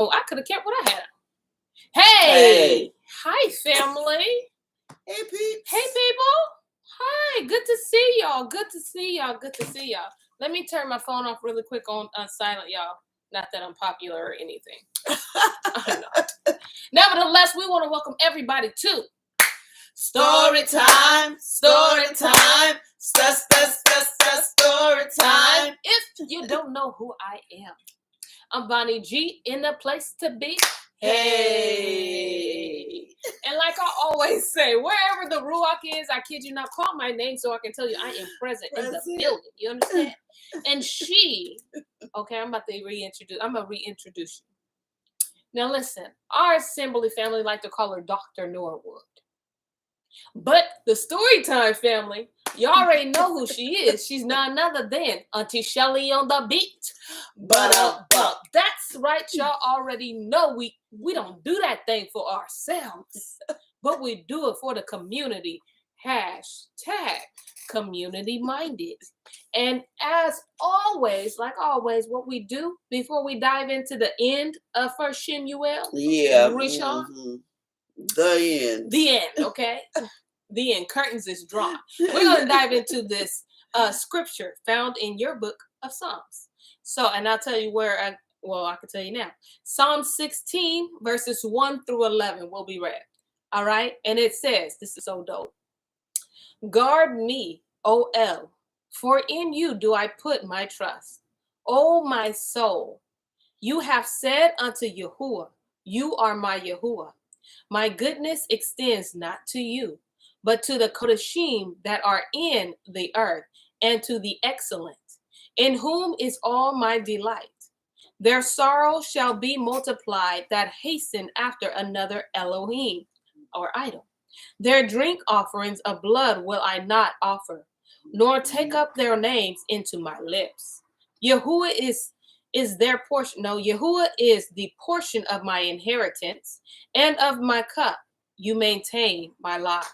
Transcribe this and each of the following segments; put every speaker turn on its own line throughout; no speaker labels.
Oh, I could have kept what I had. Hey. Hi, family.
Hey, peeps.
Hey, people. Hi. Good to see y'all. Good to see y'all. Good to see y'all. Let me turn my phone off really quick on silent, y'all. Not that I'm popular or anything. I know. Nevertheless, we want to welcome everybody to
Story time. Story time. Story time.
If you don't know who I am, I'm Bonnie G, in the place to be.
Hey.
And like I always say, wherever the Ruach is, I kid you not, call my name so I can tell you I am present in the building. You understand? And she, okay, I'm going to reintroduce you. Now listen, our assembly family like to call her Dr. Norwood. But the Storytime family, you already know who she is. She's none other than Auntie Shelly on the beat. But that's right, y'all already know we don't do that thing for ourselves, but we do it for the community. Hashtag community minded. And as always, what we do before we dive into the end of First Shemu'el, Rishon, the end, okay? The end. Curtains is drawn. We're going to dive into this scripture found in your book of Psalms. So, and I'll tell you where, I can tell you now. Psalm 16, verses 1 through 11 will be read. All right? And it says, this is so dope. Guard me, O El, for in you do I put my trust. O my soul, you have said unto Yahuwah, you are my Yahuwah. My goodness extends not to you, but to the Kodashim that are in the earth, and to the excellent, in whom is all my delight. Their sorrow shall be multiplied that hasten after another Elohim, or idol. Their drink offerings of blood will I not offer, nor take up their names into my lips. Yahuwah is their portion. No, Yahuwah is the portion of my inheritance, and of my cup you maintain my lot.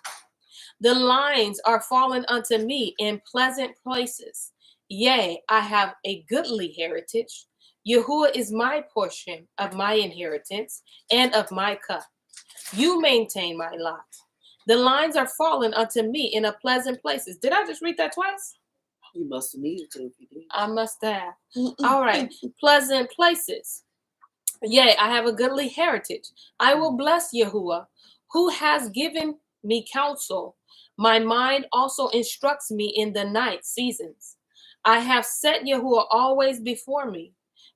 The lines are fallen unto me in pleasant places. Yea, I have a goodly heritage. Yahuwah is my portion of my inheritance and of my cup. You maintain my lot. The lines are fallen unto me in a pleasant places. Did I just read that twice?
You must have needed to if you did.
I must have. All right. Pleasant places. Yea, I have a goodly heritage. I will bless Yahuwah, who has given me counsel. My mind also instructs me in the night seasons. I have set Yahuwah always before me,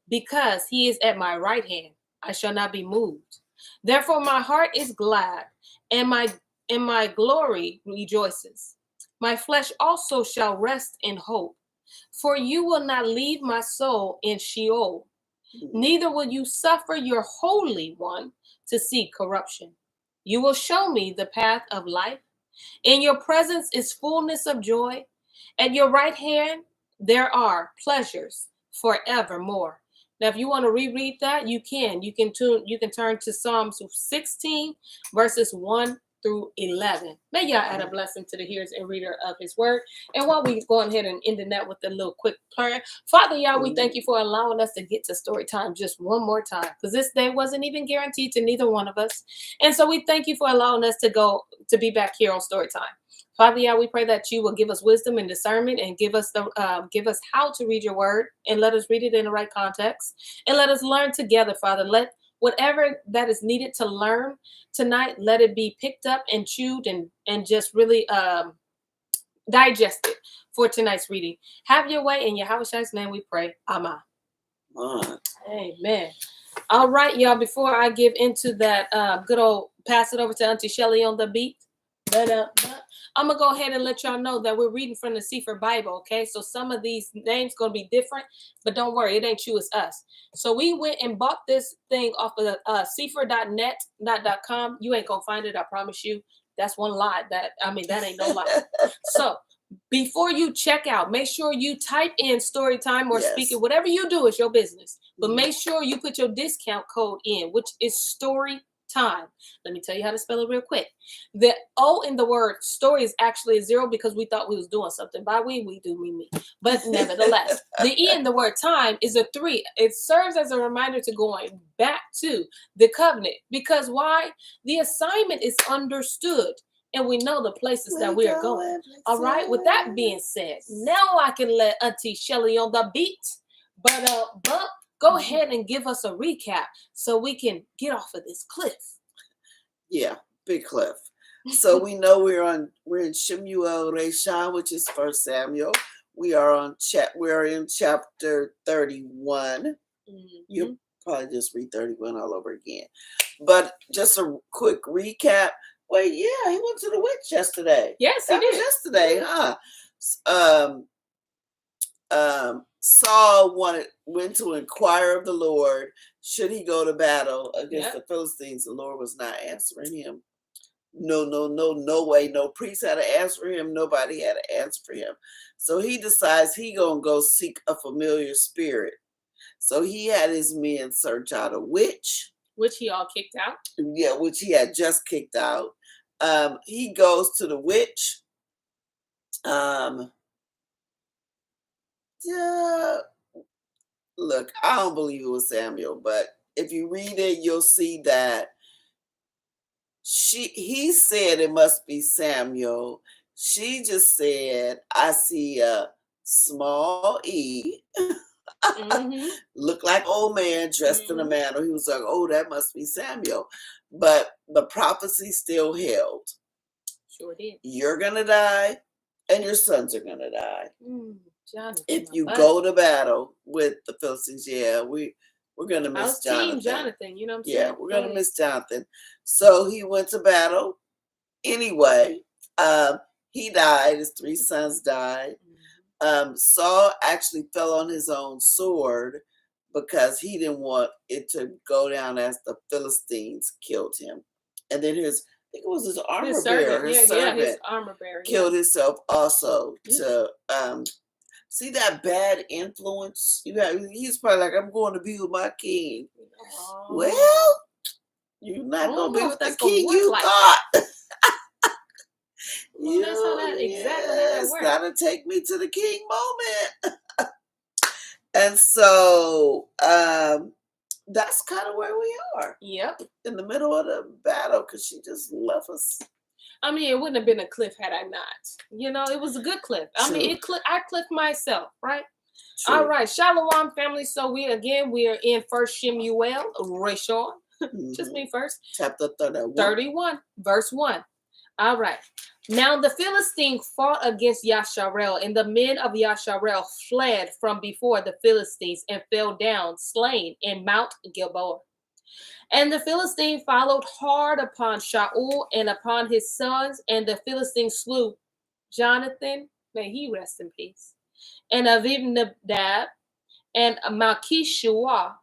because he is at my right hand. I shall not be moved. Therefore my heart is glad, and my glory rejoices. My flesh also shall rest in hope. For you will not leave my soul in Sheol, neither will you suffer your Holy One to see corruption. You will show me the path of life. In your presence is fullness of joy. At your right hand there are pleasures forevermore. Now, if you want to reread that, you can. You can turn to Psalms 16, verses 1 through 11. May y'all add a blessing to the hearers and reader of his word. And while we go ahead and end the net with a little quick prayer, Father, y'all, we thank you for allowing us to get to story time just one more time, because this day wasn't even guaranteed to neither one of us. And so we thank you for allowing us to be back here on story time. Father, yeah, we pray that you will give us wisdom and discernment, and give us how to read your word, and let us read it in the right context, and let us learn together, Father. Let whatever that is needed to learn tonight, let it be picked up and chewed and just really digested for tonight's reading. Have your way, in Yahweh's name we pray. Amen. Amen. All right, y'all, before I give into that good old pass it over to Auntie Shelly on the beat, I'm going to go ahead and let y'all know that we're reading from the Sefer Bible, okay? So some of these names going to be different, but don't worry, it ain't you, it's us. So we went and bought this thing off of the Sefer.net.com. You ain't going to find it, I promise you. That's one lie. That ain't no lie. So before you check out, make sure you type in Storytime or Speak It. Whatever you do is your business. But make sure you put your discount code in, which is Storytime. time. Let me tell you how to spell it real quick. The O in the word story is actually a 0 because we thought we was doing something. By we do mean me. But nevertheless, the E in the word time is a 3. It serves as a reminder to going back to the covenant. Because why? The assignment is understood. And we know the places that we are going. All right. With that being said, now I can let Auntie Shelly on the beat. But go ahead and give us a recap so we can get off of this cliff.
Yeah, big cliff. So we know we're in Shemu'el Reshan, which is 1 Samuel. We're in chapter 31. Mm-hmm. You'll probably just read 31 all over again. But just a quick recap. Well, yeah, he went to the witch yesterday.
Yes, he did.
Yesterday, huh? Saul went to inquire of the Lord, should he go to battle against the Philistines? The Lord was not answering him. No way. No priest had to answer him. Nobody had to answer for him. So he decides he gonna go seek a familiar spirit. So he had his men search out a witch.
Which he all kicked out?
Yeah, which he had just kicked out. He goes to the witch. Look, I don't believe it was Samuel, but if you read it, you'll see that he said it must be Samuel. She just said, I see a small E. Mm-hmm. Looked like old man dressed in a mantle. He was like, oh, that must be Samuel. But the prophecy still held.
Sure did.
You're gonna die, and your sons are gonna die.
Jonathan,
if you go to battle with the Philistines, we're gonna miss Jonathan.
Team Jonathan, you know what I'm saying?
Yeah, we're gonna miss Jonathan. So he went to battle anyway. He died. His 3 sons died. Saul actually fell on his own sword because he didn't want it to go down as the Philistines killed him. And then I think it was his armor bearer. His servant
his armor bearer
killed himself also to see that bad influence. He's probably like, I'm going to be with my king. Oh. Well, you're not going to be with the king you thought.
Well, that's how that exactly how that works.
Gotta take me to the king moment. And so that's kind of where we are.
Yep.
In the middle of the battle, because she just left us.
I mean, it wouldn't have been a cliff had I not. You know, it was a good cliff. True. I mean, I cliffed myself, right? True. All right, Shalom family. So we are in 1 Shemu'el Reshan. Just me first.
Chapter
31, verse 1. All right. Now the Philistine fought against Yasharel, and the men of Yasharel fled from before the Philistines and fell down slain in Mount Gilboa. And the Philistine followed hard upon Shaul and upon his sons, and the Philistines slew Jonathan, may he rest in peace, and Abinadab, and Malchishua,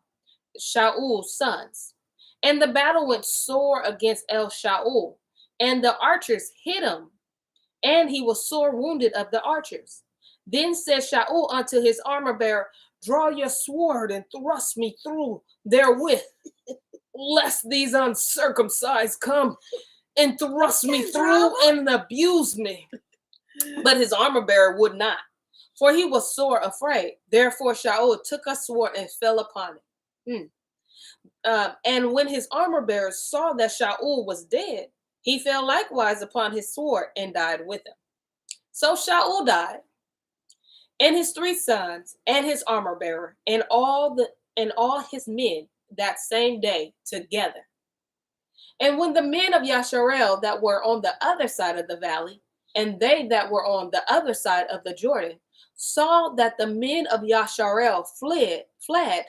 Shaul's sons. And the battle went sore against El Shaul, and the archers hit him, and he was sore wounded of the archers. Then said Shaul unto his armor bearer, draw your sword and thrust me through therewith, lest these uncircumcised come and thrust me through and abuse me. But his armor bearer would not, for he was sore afraid. Therefore Shaul took a sword and fell upon it. And when his armor bearer saw that Shaul was dead, he fell likewise upon his sword and died with him. So Shaul died, and his 3 sons, and his armor bearer, and all his men that same day together. And when the men of Yasharel that were on the other side of the valley, and they that were on the other side of the Jordan, saw that the men of Yasharel fled,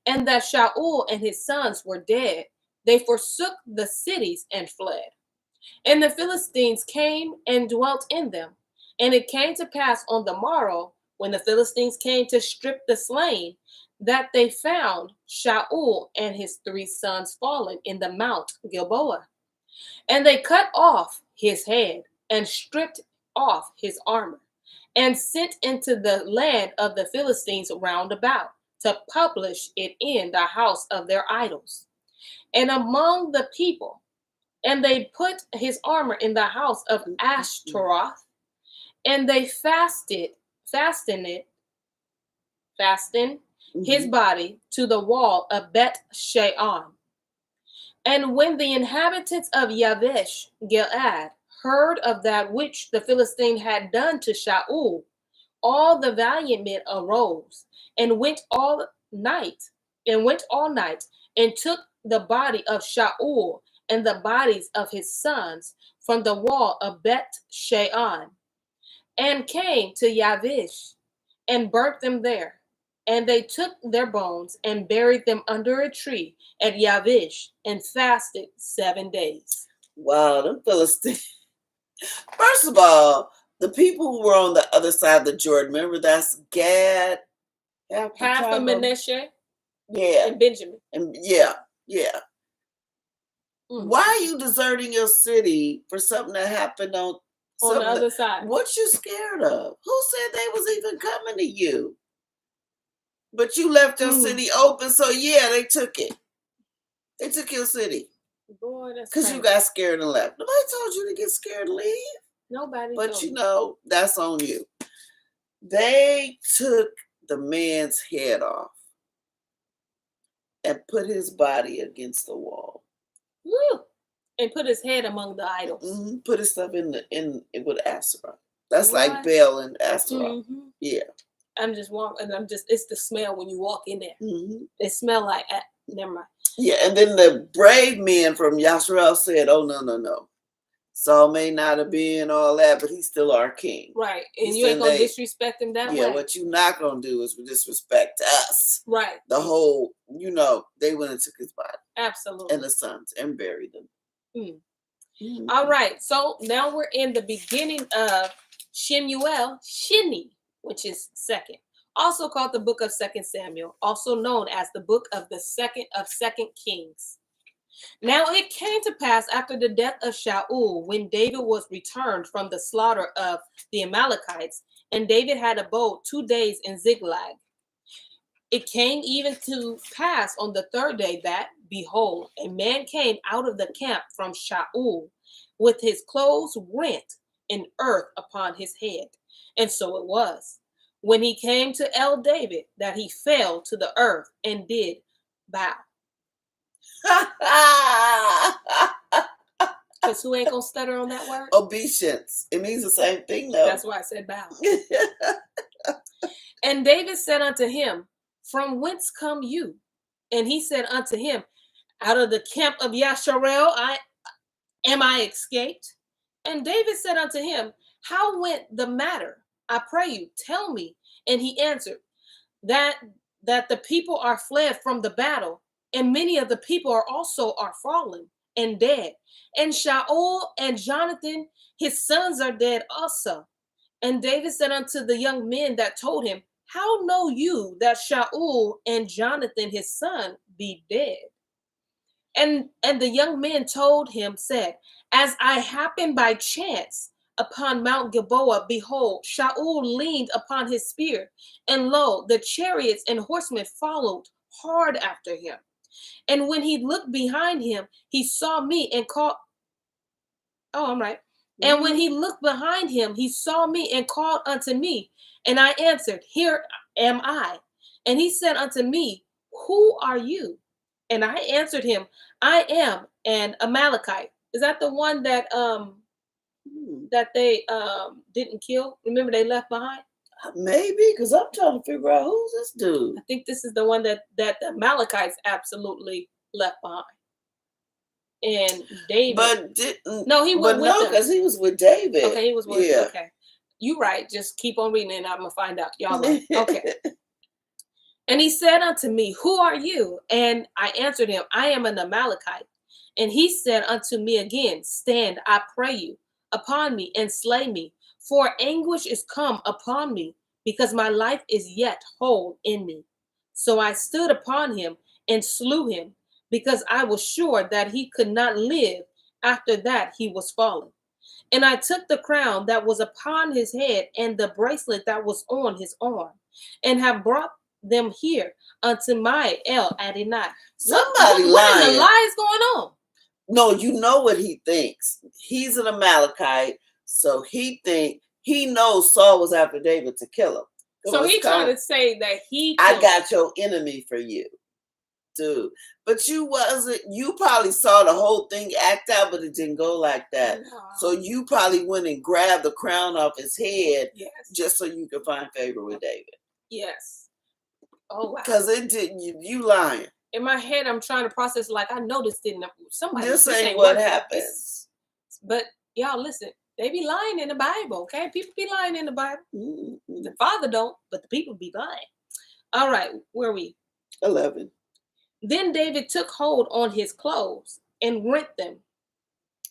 and that Shaul and his sons were dead, they forsook the cities and fled. And the Philistines came and dwelt in them. And it came to pass on the morrow, when the Philistines came to strip the slain, that they found Shaul and his 3 sons fallen in the Mount Gilboa. And they cut off his head and stripped off his armor, and sent into the land of the Philistines round about, to publish it in the house of their idols. and among the people. And they put his armor in the house of Ashtaroth, and they fastened his body to the wall of Bet Shean. And when the inhabitants of Yavesh Gilead heard of that which the Philistine had done to Shaul, all the valiant men arose and went all night, and took the body of Shaul and the bodies of his sons from the wall of Bet Shean, and came to Yavish and burnt them there. And they took their bones and buried them under a tree at Yavish and fasted 7 days.
Wow, them Philistines. First of all, the people who were on the other side of the Jordan, remember that's Gad,
half of Manasseh,
yeah,
and Benjamin.
And yeah. Why are you deserting your city for something that happened on
the other side?
What you scared of? Who said they was even coming to you? But you left your city open, so yeah, they took it. They took your city.
Boy, that's
because you got scared and left. Nobody told you to get scared and leave.
Nobody.
But you know, that's on you. They took the man's head off and put his body against the wall.
Woo! And put his head among the idols.
Mm-hmm. Put his stuff in with Asherah. That's what? Like Baal and Asherah. Mm-hmm. Yeah.
It's the smell when you walk in there. Mm-hmm. It smell like, never mind.
Yeah, and then the brave men from Yashrael said, oh, no. Saul may not have been all that, but he's still our king.
Right. And you ain't going to disrespect him that way.
Yeah, what you're not going to do is disrespect us.
Right.
The whole, they went and took his body.
Absolutely.
And the sons and buried them.
Mm. Mm-hmm. All right. So now we're in the beginning of Shemu'el, Shini, which is second. Also called the book of 2 Samuel, also known as the book of the second Kings. Now it came to pass after the death of Shaul, when David was returned from the slaughter of the Amalekites, and David had abode 2 days in Ziklag. It came even to pass on the 3rd day that, behold, a man came out of the camp from Shaul with his clothes rent and earth upon his head. And so it was, when he came to El David, that he fell to the earth and did bow. Because who ain't gonna stutter on that word?
Obeisance. It means the same thing, though.
That's why I said bow. And David said unto him, from whence come you? And he said unto him, out of the camp of Yasharel am I escaped? And David said unto him, how went the matter? I pray you, tell me. And he answered, that the people are fled from the battle, and many of the people are fallen and dead. And Shaul and Jonathan, his sons, are dead also. And David said unto the young men that told him, how know you that Shaul and Jonathan, his son, be dead? And the young men told him, said, as I happened by chance upon Mount Gilboa, behold, Shaul leaned upon his spear, and lo, the chariots and horsemen followed hard after him. And when he looked behind him, he saw me and called. Oh, I'm right. Mm-hmm. And when he looked behind him, he saw me and called unto me. And I answered, here am I. And he said unto me, who are you? And I answered him, I am an Amalekite. Is that the one that they didn't kill? Remember, they left behind?
Maybe, because I'm trying to figure out who's this dude.
I think this is the one that the Amalekites absolutely left behind. And David, he wasn't with them.
Because he was with David.
Okay, he was with them. Okay, you right. Just keep on reading, and I'm gonna find out. Y'all right? Okay. And he said unto me, who are you? And I answered him, I am an Amalekite. And he said unto me again, stand, I pray you, upon me and slay me, for anguish is come upon me, because my life is yet whole in me. So I stood upon him and slew him, because I was sure that he could not live after that he was fallen. And I took the crown that was upon his head and the bracelet that was on his arm, and have brought them here unto my El Adonai.
Somebody
what in the
lying.
lie is going on?
No, you know what he thinks. He's an Amalekite, so he knows Saul was after David to kill him.
So he's trying to say that
I got your enemy for you, dude. But you probably saw the whole thing act out, but it didn't go like that. No. So you probably went and grabbed the crown off his head, yes, just so you could find favor with David.
Yes. Oh wow.
Because it didn't. You lying.
In my head, I'm trying to process. Like I know this didn't. Somebody.
This ain't what happens.
But y'all listen. They be lying in the Bible. Okay, people be lying in the Bible. Mm-hmm. The Father don't, but the people be lying. All right, where are we?
11.
Then David took hold on his clothes and rent them,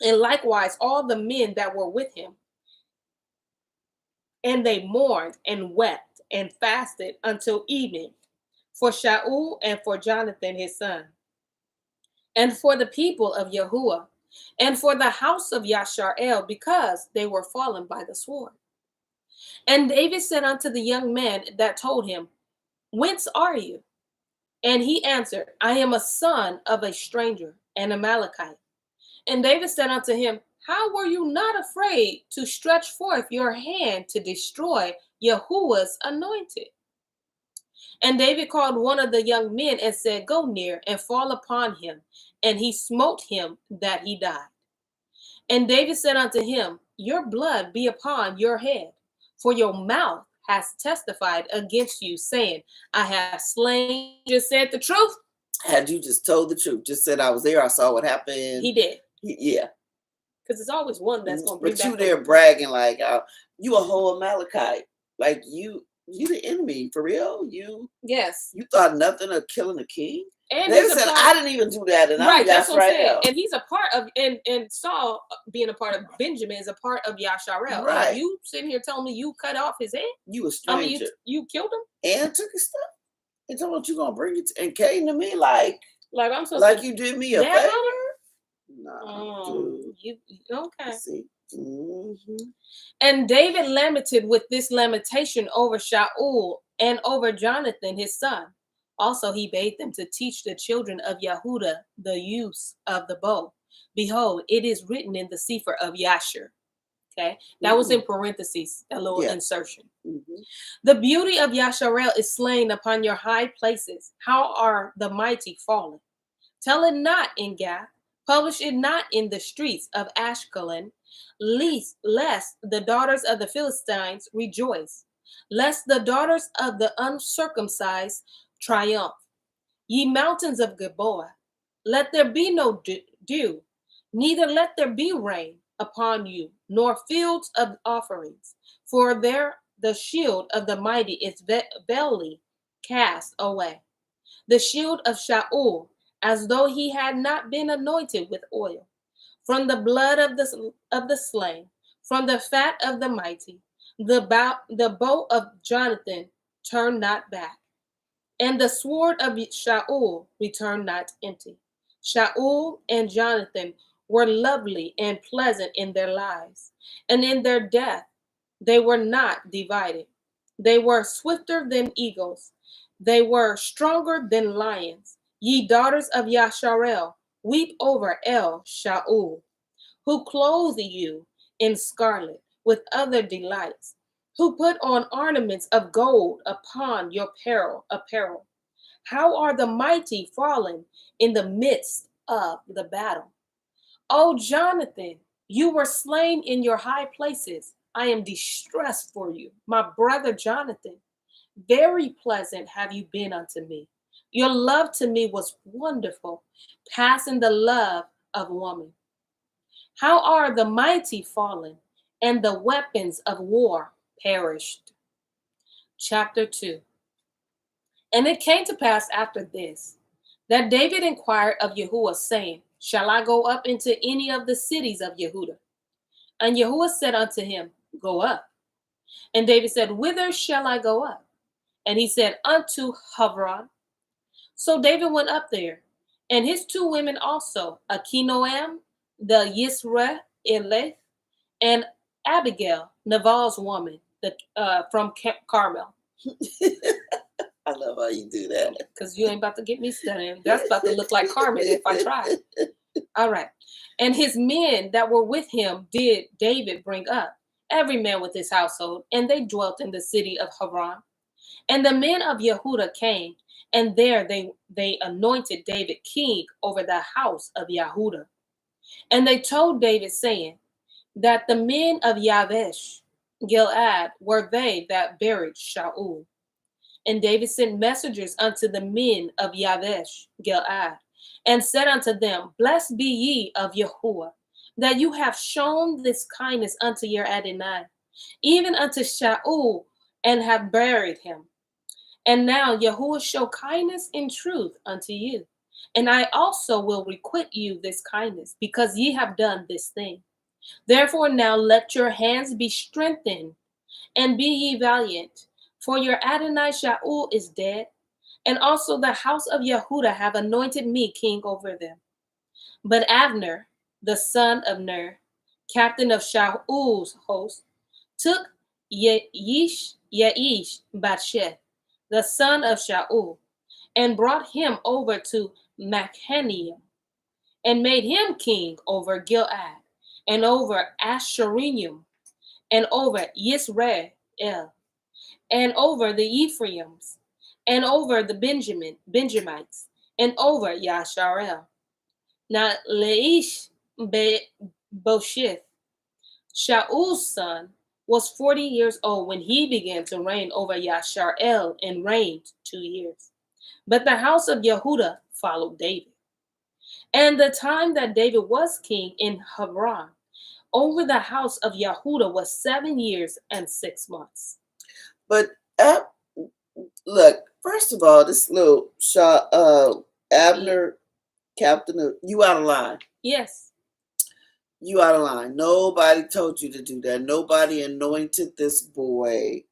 and likewise all the men that were with him. And they mourned and wept and fasted until evening for Shemu'el and for Jonathan his son, and for the people of Yahuwah, and for the house of Yashar'el, because they were fallen by the sword. And David said unto the young man that told him, Whence are you? And he answered, I am a son of a stranger, an Amalekite. And David said unto him, How were you not afraid to stretch forth your hand to destroy Yahuwah's anointed? And David called one of the young men and said, Go near and fall upon him. And he smote him that he died. And David said unto him, Your blood be upon your head, for your mouth has testified against you, saying, I have slain. Just said the truth.
Had you just told the truth, just said I was there, I saw what happened.
He did.
Yeah.
Because it's always one that's going to bring
back.
But
you there bragging like, you a whole Amalekite. Like you the enemy, for real?
Yes.
You thought nothing of killing a king?
And
they said, I didn't even do that. And
right, that's what I'm saying.
now.
And he's a part of, and Saul being a part of Benjamin is a part of Yashar'el.
Right.
And you sitting here telling me you cut off his head?
You a stranger.
I mean, you killed him?
And took his stuff. And told what you gonna bring it and came to me like
I'm supposed
like
to,
you did me a favor?
No. You okay.
See. Mm-hmm.
And David lamented with this lamentation over Shemu'el and over Jonathan his son. Also, he bade them to teach the children of Yehudah the use of the bow. Behold, it is written in the Sefer of Yasher. Okay, that was in parentheses, that little insertion. Mm-hmm. The beauty of Yashar'el is slain upon your high places. How are the mighty fallen? Tell it not in Gath, publish it not in the streets of Ashkelon, lest the daughters of the Philistines rejoice, lest the daughters of the uncircumcised triumph. Ye mountains of Gilboa, let there be no dew, neither let there be rain upon you, nor fields of offerings, for there the shield of the mighty is belly cast away. The shield of Shemu'el, as though he had not been anointed with oil, from the blood of the slain, from the fat of the mighty, the bow of Jonathan turned not back, and the sword of Shemu'el returned not empty. Shemu'el and Jonathan were lovely and pleasant in their lives, and in their death they were not divided. They were swifter than eagles. They were stronger than lions. Ye daughters of Yashar'el, weep over El Shemu'el, who clothe you in scarlet with other delights, who put on ornaments of gold upon your apparel. How are the mighty fallen in the midst of the battle? O Jonathan, you were slain in your high places. I am distressed for you, my brother Jonathan. Very pleasant have you been unto me. Your love to me was wonderful, passing the love of woman. How are the mighty fallen, and the weapons of war perished? Chapter 2. And it came to pass after this, that David inquired of Yahuwah, saying, Shall I go up into any of the cities of Yehudah? And Yahuwah said unto him, Go up. And David said, Whither shall I go up? And he said, Unto Havron. So David went up there, and his two women also, Achinoam, the Yisraelith, and Abigail, Nabal's woman, from Carmel.
I love how you do that.
Because you ain't about to get me studying. That's about to look like Carmen if I try. All right. And his men that were with him did David bring up, every man with his household, and they dwelt in the city of Hebron. And the men of Yehudah came, and there they anointed David king over the house of Yehudah. And they told David, saying, that the men of Yabesh Gilead were they that buried Shaul. And David sent messengers unto the men of Yabesh Gilead, and said unto them, Blessed be ye of Yahuwah, that you have shown this kindness unto your Adonai, even unto Shaul, and have buried him. And now Yahuwah show kindness in truth unto you. And I also will requite you this kindness, because ye have done this thing. Therefore now let your hands be strengthened, and be ye valiant, for your Adonai Shaul is dead, and also the house of Yehudah have anointed me king over them. But Abner, the son of Ner, captain of Shaul's host, took Yaish Batsheth, the son of Shaul, and brought him over to Machaniah, and made him king over Gilead, and over Asherim, and over Yisrael, and over the Ephraimites, and over the Benjamites, and over Yasharel. Now Laish Bosheth, Shaul's son, was 40 years old when he began to reign over Yasharel, and reigned 2 years. But the house of Yehudah followed David. And the time that David was king in Hebron over the house of Yehudah was 7 years and 6 months.
But look, first of all, this little Abner, captain of, you out of line.
Yes.
You out of line. Nobody told you to do that. Nobody anointed this boy.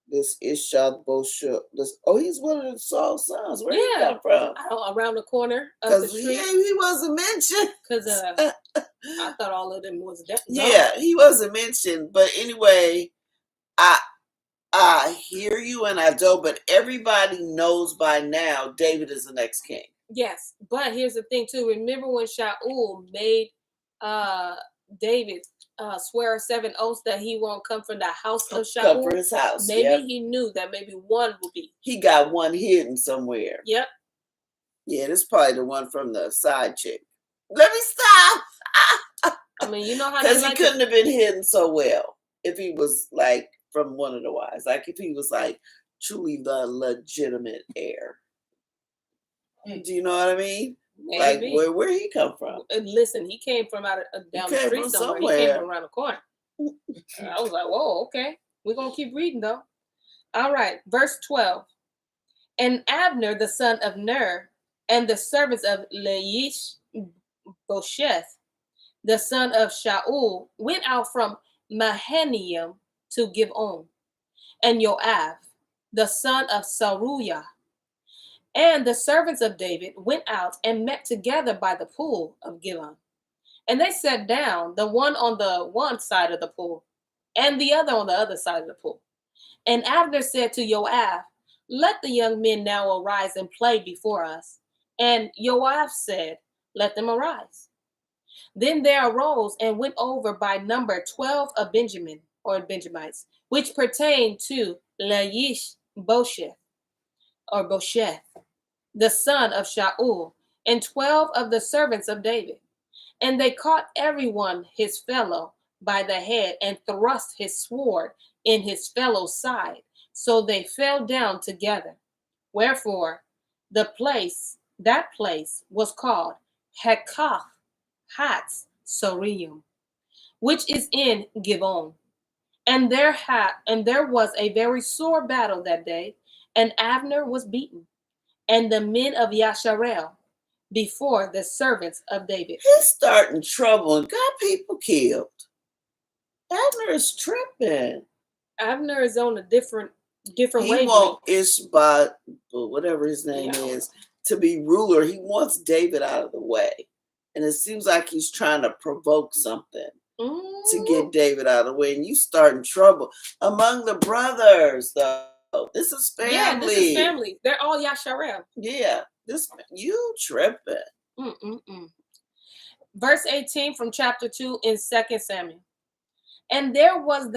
This Ishbosheth. He's one of Saul's sons. Where did he come from?
Around the corner of the street.
He wasn't mentioned.
Because I thought all of them was dead.
Yeah, he wasn't mentioned. But anyway, I hear you and I don't, but everybody knows by now David is the next king.
Yes, but here's the thing too. Remember when Shaul made David swear 7 oaths that he won't come from the house of Shaul?
Come for his house.
Maybe he knew that maybe one would be.
He got one hidden somewhere.
Yep.
Yeah, this is probably the one from the side chick. Let me stop.
I mean, you know how
because he couldn't have been hidden so well if he was like from one of the wives. Like if he was like truly the legitimate heir. Do you know what I I mean? Like where he come from?
Listen, he came from down the street somewhere. He came from around the corner. I was like, whoa, okay. We're gonna keep reading though. All right, verse 12. And Abner, the son of Ner, and the servants of Laish Bosheth, the son of Shaul, went out from Mahanaim to Givon. And Joab, the son of Saruyah, and the servants of David went out and met together by the pool of Givon. And they sat down, the one on the one side of the pool, and the other on the other side of the pool. And Abner said to Joab, Let the young men now arise and play before us. And Joab said, Let them arise. Then there arose and went over by number 12 of Benjamin, or Benjamites, which pertained to Laish Bosheth, or Bosheth, the son of Shaul, and 12 of the servants of David. And they caught everyone his fellow by the head, and thrust his sword in his fellow's side. So they fell down together. Wherefore that place was called Hekath Hatz Sorim, which is in Givon. And there was a very sore battle that day, and Abner was beaten, and the men of Yasharel before the servants of David.
He's starting trouble and got people killed. Abner is tripping.
Abner is on a different way.
He wants Ishbak, whatever his name is, to be ruler. He wants David out of the way. And it seems like he's trying to provoke something to get David out of the way. And you starting trouble among the brothers, though. Oh, this is family.
Yeah, this is family. They're all Yasharel.
Yeah, you tripping.
Verse 18 from chapter 2 in 2 Samuel. And there were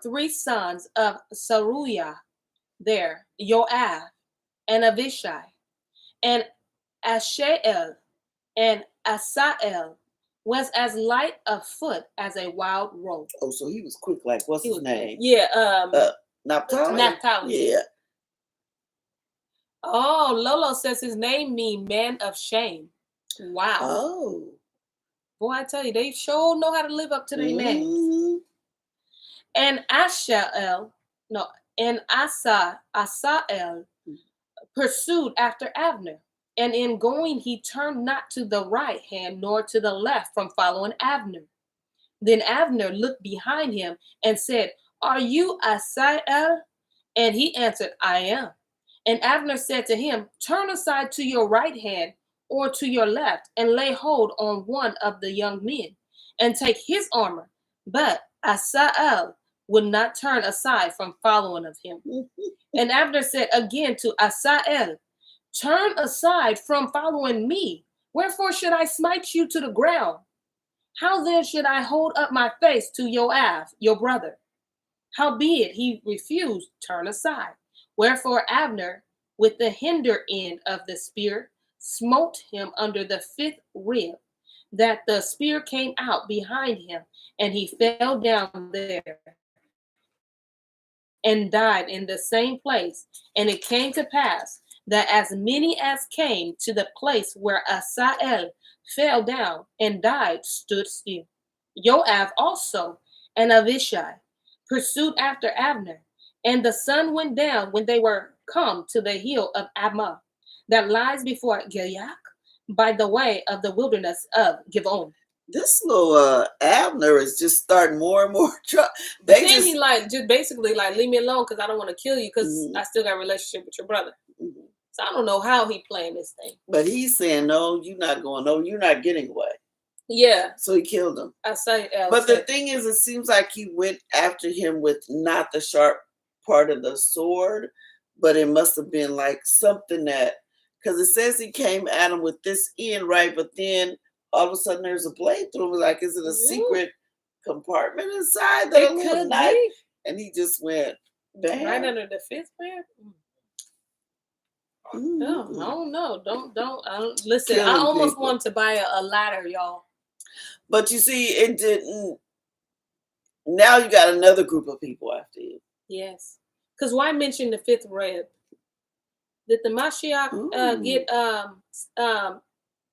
3 sons of Zeruiah there, Joab and Abishai and Ashael, and Asael was as light of foot as a wild roe.
Oh, so he was quick. Like, what's his name?
Yeah,
Naphtali. Yeah.
Oh, Lolo says his name means man of shame. Wow.
Oh.
Boy, I tell you, they sure know how to live up to their names. And Asael pursued after Abner. And in going, he turned not to the right hand nor to the left from following Abner. Then Abner looked behind him and said, Are you Asael? And he answered, I am. And Abner said to him, Turn aside to your right hand or to your left, and lay hold on one of the young men, and take his armor. But Asael would not turn aside from following of him. And Abner said again to Asael, Turn aside from following me. Wherefore should I smite you to the ground? How then should I hold up my face to Joab, your brother? Howbeit he refused, turn aside. Wherefore Abner, with the hinder end of the spear, smote him under the 5th rib, that the spear came out behind him, and he fell down there and died in the same place. And it came to pass that as many as came to the place where Asael fell down and died stood still. Joab also and Abishai pursued after Abner, and the sun went down when they were come to the hill of Ammah that lies before Gilead by the way of the wilderness of Givon.
This little Abner is just starting more and more.
He just basically leave me alone because I don't want to kill you because I still got a relationship with your brother. So I don't know how he playing this thing.
But he's saying, no, you're not going. No, you're not getting away.
Yeah.
So he killed him. But the thing is, it seems like he went after him with not the sharp part of the sword, but it must have been like something that, because it says he came at him with this end, right? But then all of a sudden there's a blade through him. Like, is it a secret compartment inside that
it could knife? Be.
And he just went bam.
Right under the 5th rib? No, I don't know. Don't listen. Killing I almost people. Wanted to buy a ladder, y'all.
But you see, it didn't. Now you got another group of people after you.
Yes. Because why mention the 5th rib? Did the Mashiach get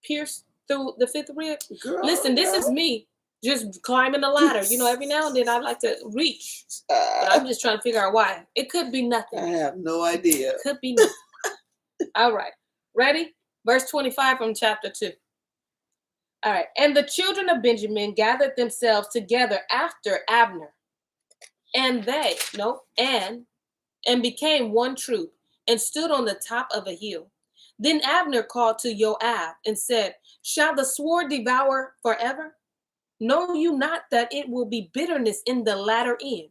pierced through the 5th rib? Listen, this is me just climbing the ladder. You know, every now and then I like to reach. But I'm just trying to figure out why. It could be nothing.
I have no idea.
It could be nothing. All right. Ready? Verse 25 from chapter 2. All right. And the children of Benjamin gathered themselves together after Abner. And became one troop and stood on the top of a hill. Then Abner called to Joab and said, Shall the sword devour forever? Know you not that it will be bitterness in the latter end?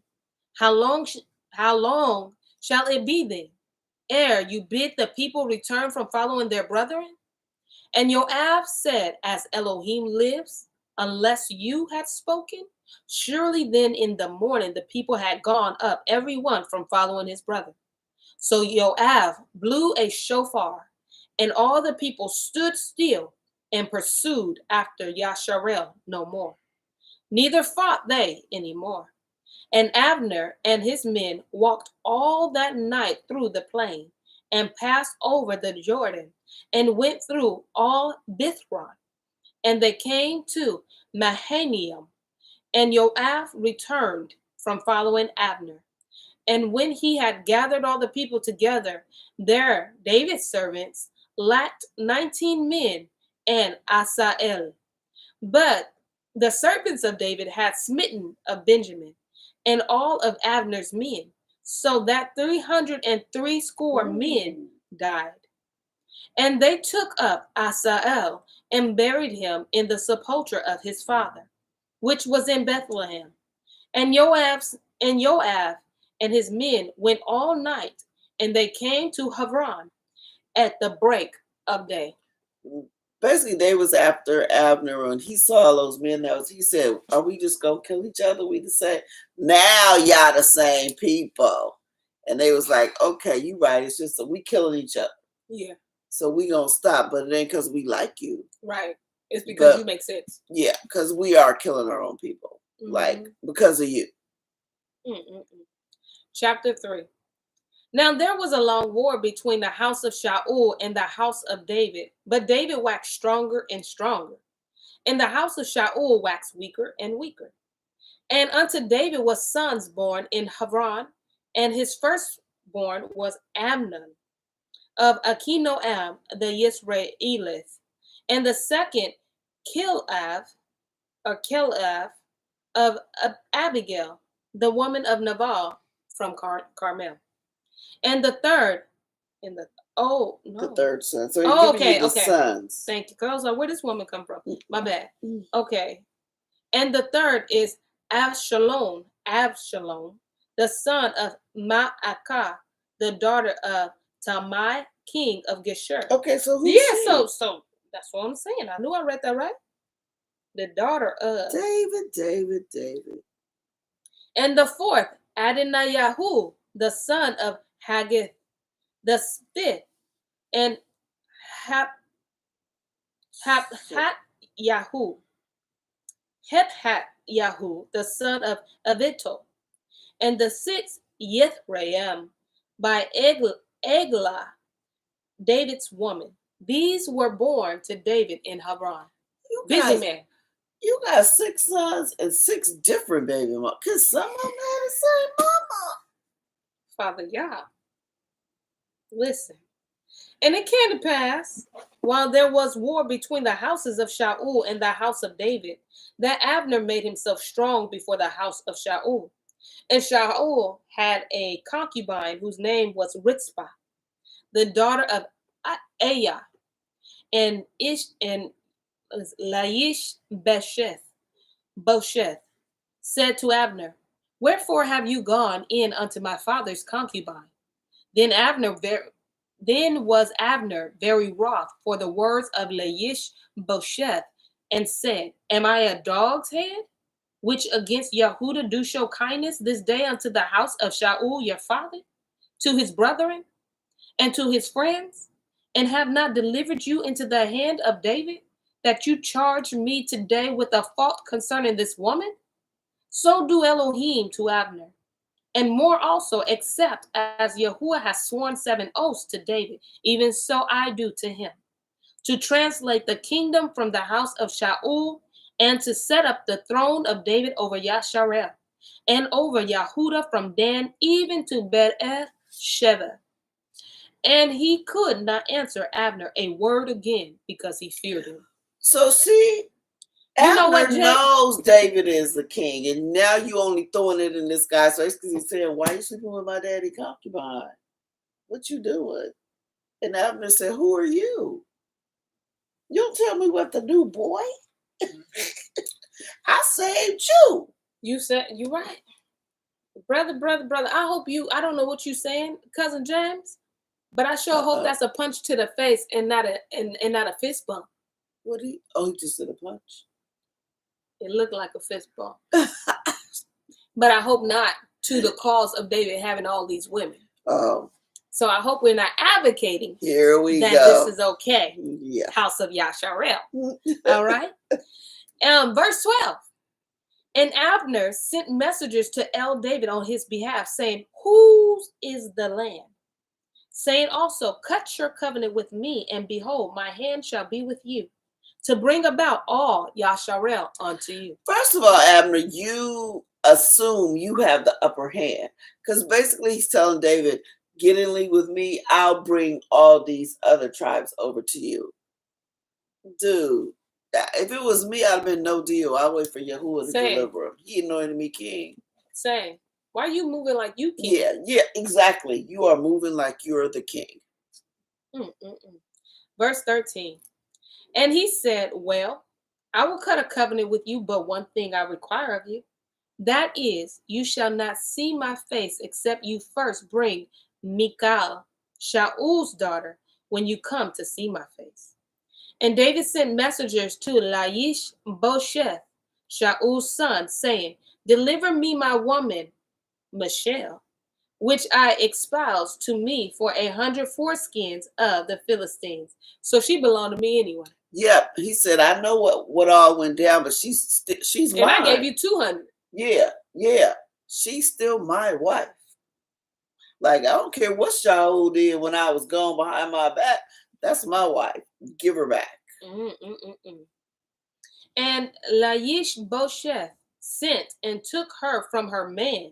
How long shall it be then, ere you bid the people return from following their brethren? And Joab said, As Elohim lives, unless you had spoken, surely then in the morning the people had gone up, every one from following his brother. So Joab blew a shofar, and all the people stood still and pursued after Yasharel no more. Neither fought they any more. And Abner and his men walked all that night through the plain, and passed over the Jordan, and went through all Bithron. And they came to Mahanaim, and Joab returned from following Abner. And when he had gathered all the people together, there David's servants lacked 19 men and Asael. But the servants of David had smitten of Benjamin and all of Abner's men, so that 303 men died. And they took up Asael and buried him in the sepulchre of his father, which was in Bethlehem. And Joab and his men went all night, and they came to Hebron at the break of day.
Basically, they was after Abner, and he saw those men. He said, "Are we just gonna kill each other? We the same? Now y'all the same people." And they was like, "Okay, you right. It's just that we killing each other.
Yeah.
So we gonna stop, but it ain't because we like you.
Right. It's because you make sense.
Yeah, because we are killing our own people, like because of you."
Chapter 3. Now there was a long war between the house of Shaul and the house of David, but David waxed stronger and stronger, and the house of Shaul waxed weaker and weaker. And unto David was sons born in Hebron, and his firstborn was Amnon of Achinoam the Yisraelith, and the second Kilav of Abigail, the woman of Nabal from Carmel. And the third,
the third son. So
okay.
Sons.
Thank you. Girls, where does this woman come from? My bad. Okay. And the third is Absalom, the son of Ma'akah, the daughter of Talmai, king of Geshur.
Okay, so who's
so that's what I'm saying. I knew I read that right. The daughter of
David.
And the fourth, Adoniyahu, the son of Haggith, the fifth, and Yahu, Yahu, the son of Avito, and the sixth, Yithraim, by Eglah, David's woman. These were born to David in Hebron. Busy man.
You got 6 sons and 6 different baby mamas. Because some of them had the same mama.
Father Yah. Listen. And it came to pass, while there was war between the houses of Shaul and the house of David, that Abner made himself strong before the house of Shaul. And Shaul had a concubine whose name was Ritzpah, the daughter of Aiah, and Laish Bosheth said to Abner, "Wherefore have you gone in unto my father's concubine?" Then was Abner very wroth for the words of Laish Bosheth, and said, "Am I a dog's head, which against Yehuda do show kindness this day unto the house of Shaul your father, to his brethren, and to his friends, and have not delivered you into the hand of David, that you charge me today with a fault concerning this woman? So do Elohim to Abner, and more also, except as Yahuwah has sworn 7 oaths to David, even so I do to him, to translate the kingdom from the house of Shaul, and to set up the throne of David over Yasharel, and over Yehuda from Dan even to Beersheba." And he could not answer Abner a word again, because he feared him.
So see, Abner knows David is the king, and now you only throwing it in this guy. So it's because he's saying, "Why are you sleeping with my daddy concubine? What you doing?" And Abner said, "Who are you? You don't tell me what to do, boy. I saved you."
You said, you're right. Brother. I don't know what you're saying, Cousin James, but I sure hope that's a punch to the face and not a fist bump.
What he just did a punch.
It looked like a fist bump. But I hope not to the cause of David having all these women.
Oh.
So I hope we're not advocating
that
this is okay.
Yeah.
House of Yasharel. All right. Verse 12. And Abner sent messengers to David on his behalf, saying, "Whose is the land?" Saying also, "Cut your covenant with me, and behold, my hand shall be with you, to bring about all Yasharel unto you."
First of all, Abner, you assume you have the upper hand, because basically he's telling David, "Get in league with me. I'll bring all these other tribes over to you." Dude, if it was me, I'd have been no deal. I'll wait for Yahuwah to deliver him. He anointed me king.
Same. Why are you moving like you king?
Yeah, exactly. You are moving like you're the king.
Verse 13. And he said, "Well, I will cut a covenant with you, but one thing I require of you, That is, you shall not see my face except you first bring Michal, Shaul's daughter, when you come to see my face. And David sent messengers to Laish Bosheth, Shaul's son, saying, Deliver me my woman, Michal, which I espoused to me for 100 foreskins of the Philistines. So she belonged to me anyway.
Yep, he said, I know what all went down, but she's
And
mine.
I gave you 200.
Yeah, she's still my wife. Like, I don't care what Shaul did when I was gone behind my back. That's my wife. Give her back.
And Laish Bosheth sent and took her from her man,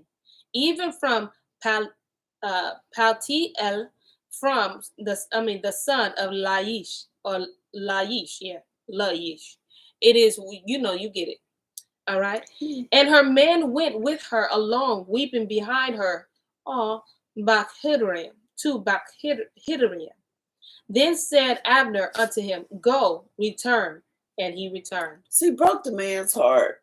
even from Paltiel, from the son of Laish, or Laish, Laish. It is, you get it. All right. And her man went with her along, weeping behind her, all Bachhidrim, to Bachhidrim. Then said Abner unto him, Go, return. And he returned.
See, broke the man's heart.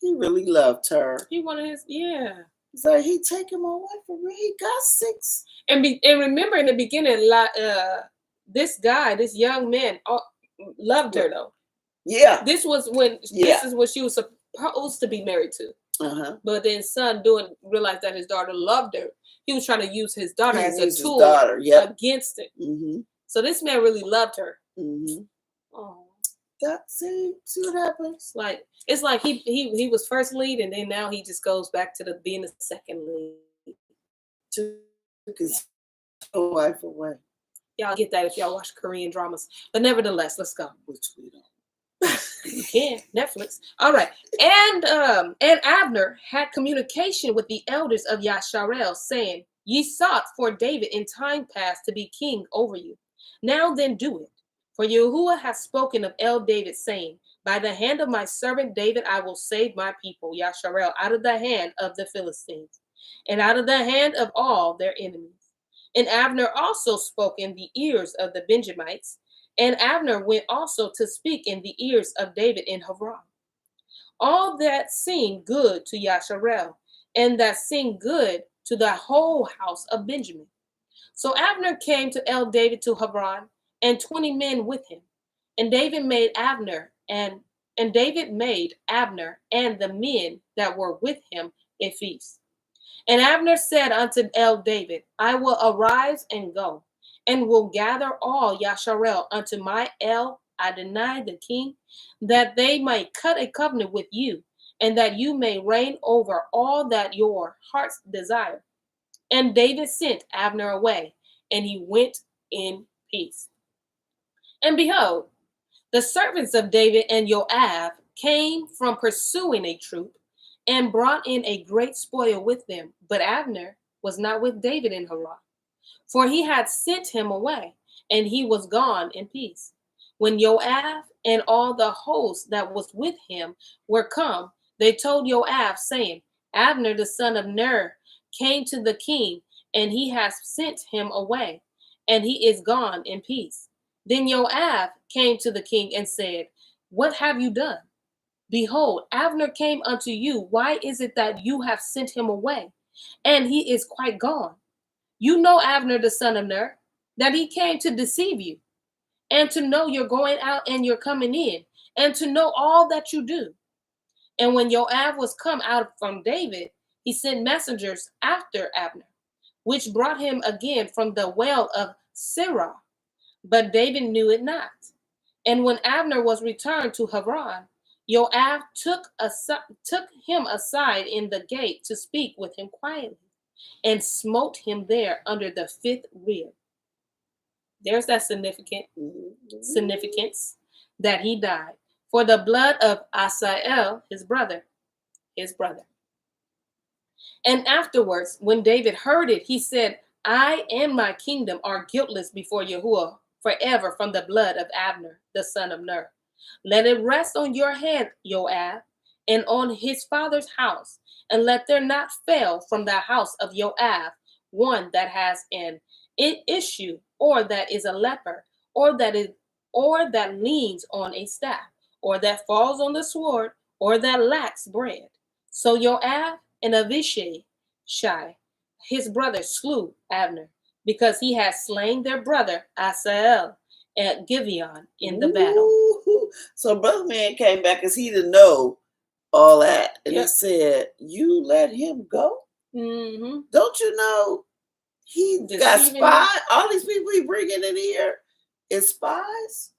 He really loved her.
He wanted his,
He's like, he taking my wife for real. He got 6.
And remember in the beginning, this young man, loved her though.
Yeah.
This is what she was supposed to be married to. But then son realized that his daughter loved her. He was trying to use his daughter as a tool against it. So this man really loved her. Oh,
see what happens.
It's like he was first lead, and then now he just goes back to being the second lead.
Took his wife away.
Y'all get that if y'all watch Korean dramas. But nevertheless, let's go.
Which we don't.
You can, Netflix. All right. And Abner had communication with the elders of Yasharel, saying, Ye sought for David in time past to be king over you. Now then do it. For Yahuwah hath spoken of David, saying, By the hand of my servant David I will save my people, Yasharel, out of the hand of the Philistines, and out of the hand of all their enemies. And Abner also spoke in the ears of the Benjamites, and Abner went also to speak in the ears of David in Hebron. All that seemed good to Yasharel, and that seemed good to the whole house of Benjamin. So Abner came to David to Hebron, and 20 men with him. And David made Abner and David made Abner and the men that were with him a feast. And Abner said unto David, I will arise and go, and will gather all Yasharel unto my Adonai the king, that they might cut a covenant with you, and that you may reign over all that your hearts desire. And David sent Abner away, and he went in peace. And behold, the servants of David and Joab came from pursuing a troop, and brought in a great spoil with them. But Abner was not with David in Hebron, for he had sent him away, and he was gone in peace. When Joab and all the host that was with him were come, they told Joab, saying, Abner the son of Ner came to the king, and he has sent him away, and he is gone in peace. Then Joab came to the king and said, What have you done? Behold, Abner came unto you. Why is it that you have sent him away? And he is quite gone. You know Abner the son of Ner, that he came to deceive you, and to know you're going out and you're coming in, and to know all that you do. And when Joab was come out from David, he sent messengers after Abner, which brought him again from the well of Sirah. But David knew it not. And when Abner was returned to Hebron, Joab took him aside in the gate to speak with him quietly, and smote him there under the 5th rib. There's that significance that he died for the blood of Asael, his brother. And afterwards, when David heard it, he said, I and my kingdom are guiltless before Yahuwah forever from the blood of Abner, the son of Ner. Let it rest on your head, Joab, and on his father's house, and let there not fail from the house of Joab one that has an issue, or that is a leper, or that leans on a staff, or that falls on the sword, or that lacks bread. So Joab and Avishai, his brother, slew Abner because he had slain their brother Asael at Gibeon in the battle.
Ooh. So brother man came back because he didn't know all that. And he
Yep.
said, you let him go?
Mm-hmm.
Don't you know he got spies? All these people he bringing in here is spies?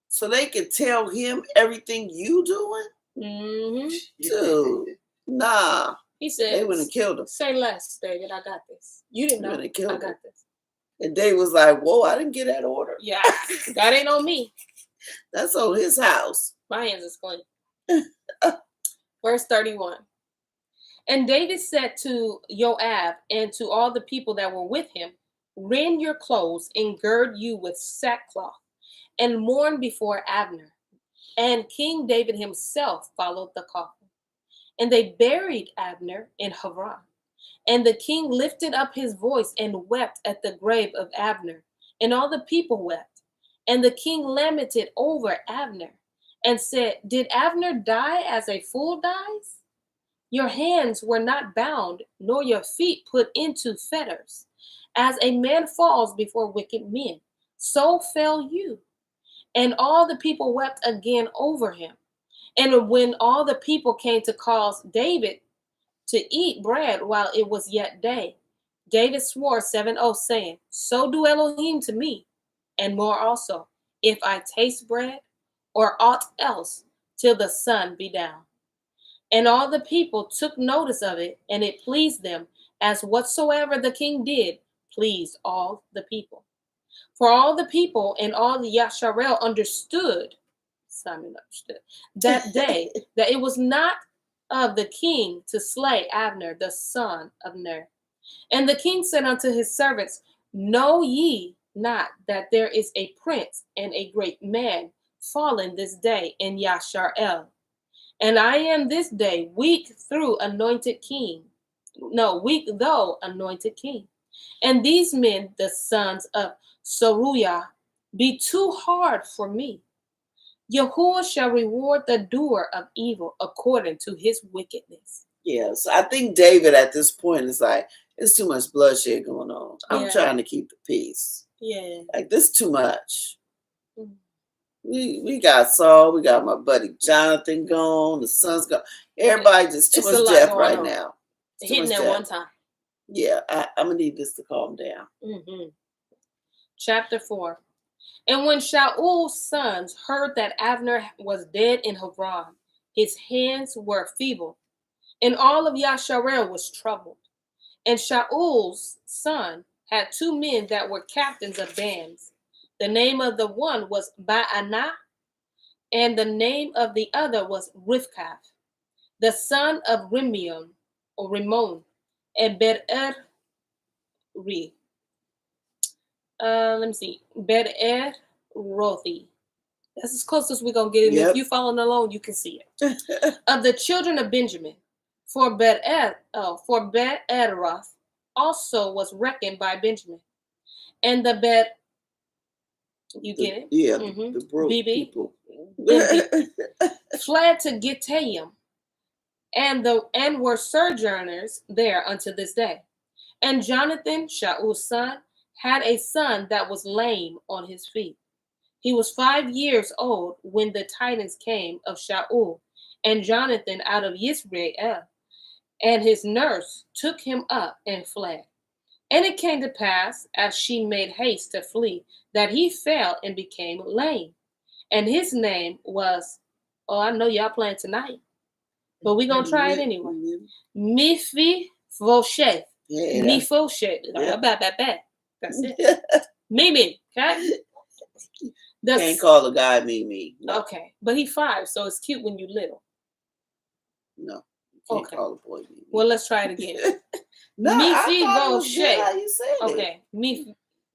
So they can tell him everything you doing?
Mm-hmm.
Dude, nah.
He said,
they wouldn't have killed him.
Say less, David. I got this. You didn't know. I got this.
And David was like, whoa, I didn't get that order.
Yeah, that ain't on me.
That's on his house.
My hands is clean. Verse 31. And David said to Joab and to all the people that were with him, rend your clothes and gird you with sackcloth and mourn before Abner. And King David himself followed the coffin. And they buried Abner in Hebron. And the king lifted up his voice and wept at the grave of Abner. And all the people wept. And the king lamented over Abner and said, did Abner die as a fool dies? Your hands were not bound, nor your feet put into fetters. As a man falls before wicked men, so fell you. And all the people wept again over him. And when all the people came to cause David to eat bread while it was yet day, David swore 7 oaths, saying, so do Elohim to me, and more also, if I taste bread or aught else, till the sun be down. And all the people took notice of it, and it pleased them, as whatsoever the king did pleased all the people. For all the people and all the Yasharel understood, Simon understood, that day that it was not of the king to slay Abner, the son of Ner. And the king said unto his servants, know ye not that there is a prince and a great man fallen this day in Yasharel? And I am this day weak though anointed king. And these men, the sons of Zeruiah, be too hard for me. Yahuwah shall reward the doer of evil according to his wickedness.
Yes, I think David at this point is like, it's too much bloodshed going on. I'm trying to keep the peace.
Yeah.
Like, this too much. Mm-hmm. We got Saul, we got my buddy Jonathan gone, the son's gone. Everybody just too much death right now.
Hitting at one time.
Yeah, I'm going to need this to calm down.
Mm-hmm. Chapter 4. And when Shaul's sons heard that Abner was dead in Hebron, his hands were feeble, and all of Yasharel was troubled. And Shaul's son had 2 men that were captains of bands. The name of the one was Ba'anah, and the name of the other was Rivkah, the son of Rimmon, and Bet-er. Bet-er Rothi. That's as close as we're going to get. Yep. If you're following along, you can see it. Of the children of Benjamin, for Bet-eroth also was reckoned by Benjamin. And the you get it?
Yeah, the broke people.
Fled to Gittaim, and were sojourners there unto this day. And Jonathan, Shaul's son, had a son that was lame on his feet. He was 5 years old when the tidings came of Shaul and Jonathan out of Yisrael, and his nurse took him up and fled. And it came to pass, as she made haste to flee, that he fell and became lame. And his name was, I know y'all playing tonight, but we're going to try it anyway. Mephibosheth.
Yeah.
Mephibosheth.
Yeah.
That's it. Mimi, okay?
Can't call a guy Mimi.
No. Okay, but he's 5, so it's cute when you're little.
No, you can't call a boy Mimi.
Well, let's try it again.
No,
Mephibosheth.
How you said
okay,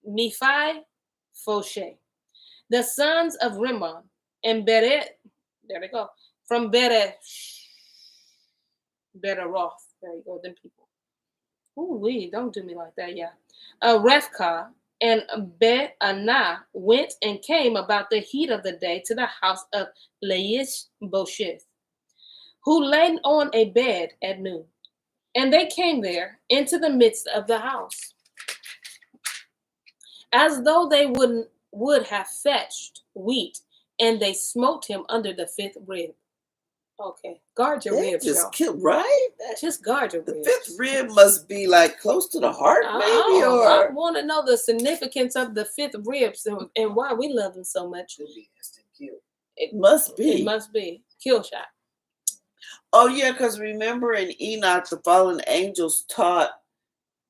Mephibosheth. The sons of Rimmon and Beret. There they go. From Bereroth. There you go, them people. Ooh, don't do me like that, yeah. Revkah and Be'anah went and came about the heat of the day to the house of Laish-Bosheth. who lay on a bed at noon. And they came there into the midst of the house, as though they would have fetched wheat, and they smote him under the fifth rib. Okay, guard your
They
ribs,
just
y'all.
killed, right?
Just guard your
The
ribs.
fifth rib must be like close to the heart, maybe, or
I want to know the significance of the fifth ribs and why we love them so much.
It must be.
It must be kill shot.
Oh yeah, because remember in Enoch, the fallen angels taught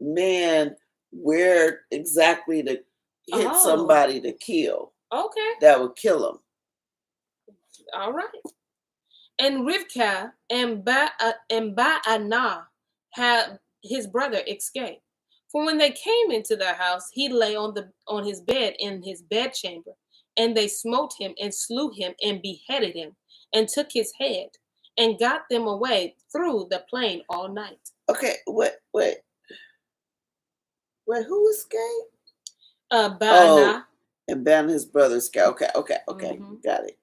man where exactly to hit somebody to kill.
Okay.
That would kill him.
All right. And Rivkah and Ba'anah had his brother escape. For when they came into the house, he lay on his bed in his bedchamber, and they smote him and slew him and beheaded him, and took his head, and got them away through the plain all night.
Okay, wait. Who escaped?
Ba'anah.
And Ban his brother escaped. Okay. Mm-hmm. Got it.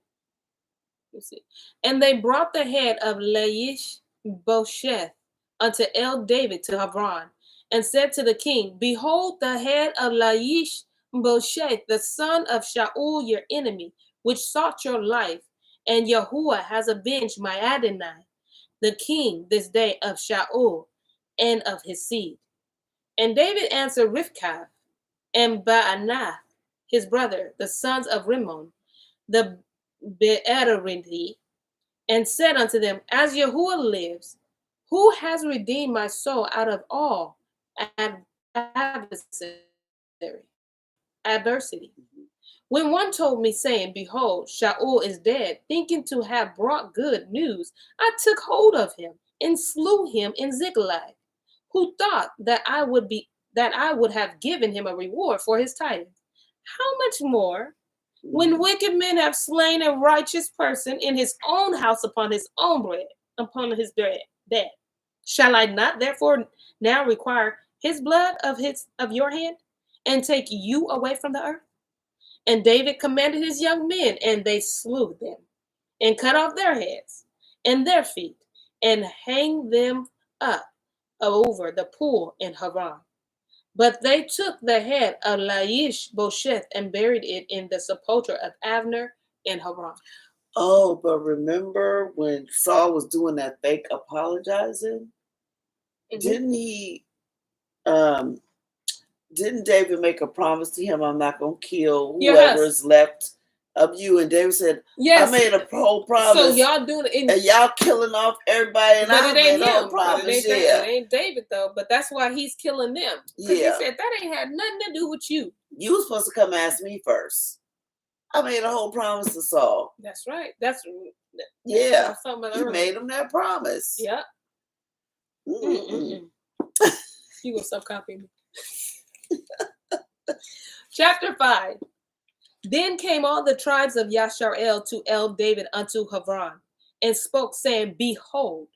You see. And they brought the head of Laish Bosheth unto El David to Hebron, and said to the king, Behold the head of Laish Bosheth, the son of Shaul, your enemy, which sought your life, and Yahuwah has avenged my Adonai, the king, this day of Shaul and of his seed. And David answered Rivkah and Ba'anah, his brother, the sons of Rimmon, the Be'erorindi, and said unto them, As Yahuwah lives, who has redeemed my soul out of all adversity? When one told me, saying, Behold, Shaul is dead, thinking to have brought good news, I took hold of him and slew him in Ziklag, who thought that I would have given him a reward for his tidings. How much more, when wicked men have slain a righteous person in his own house upon his bed, shall I not therefore now require his blood of your hand, and take you away from the earth? And David commanded his young men, and they slew them, and cut off their heads and their feet, and hanged them up over the pool in Hebron. But they took the head of Laish Bosheth and buried it in the sepulchre of Abner in Hebron.
Oh, but remember when Saul was doing that fake apologizing? Mm-hmm. Didn't David make a promise to him, I'm not going to kill whoever is left of you? And David said, yes. I made a whole promise.
So y'all doing it.
And y'all killing off everybody. And I made a whole promise.
It ain't David, though. But that's why he's killing them. Because he said, that ain't had nothing to do with you.
You were supposed to come ask me first. I made a whole promise to Saul.
That's right.
He made him that promise.
Yep. You gonna stop copying me. Chapter 5. Then came all the tribes of Yashar'el to El David unto Hebron, and spoke, saying, Behold,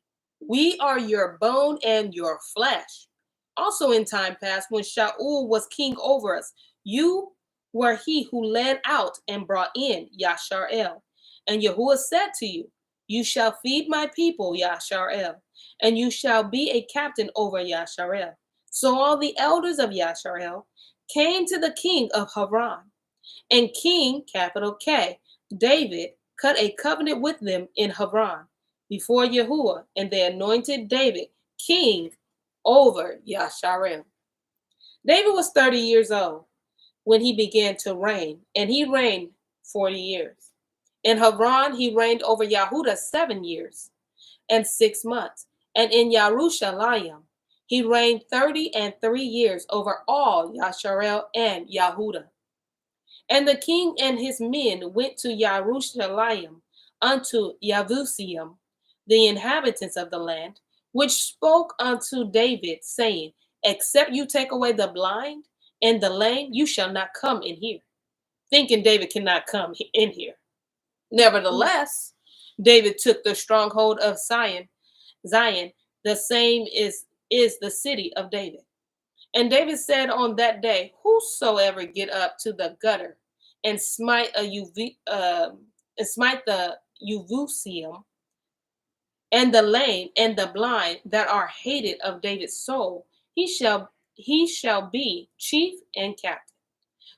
we are your bone and your flesh. Also in time past, when Shaul was king over us, you were he who led out and brought in Yashar'el. And Yahuwah said to you, You shall feed my people, Yashar'el, and you shall be a captain over Yashar'el. So all the elders of Yashar'el came to the king of Hebron, and King, capital K, David, cut a covenant with them in Hebron before Yahuwah, and they anointed David king over Yashar'el. David was 30 years old when he began to reign, and he reigned 40 years. In Hebron, he reigned over Yahudah 7 years and 6 months, and in Yerushalayim, he reigned 33 years over all Yashar'el and Yahudah. And the king and his men went to Yerushalayim unto Yavusium, the inhabitants of the land, which spoke unto David, saying, Except you take away the blind and the lame, you shall not come in here. Thinking David cannot come in here. Nevertheless, David took the stronghold of Zion, the same is the city of David. And David said on that day, Whosoever get up to the gutter and smite the Uvusium, and the lame and the blind that are hated of David's soul, he shall be chief and captain.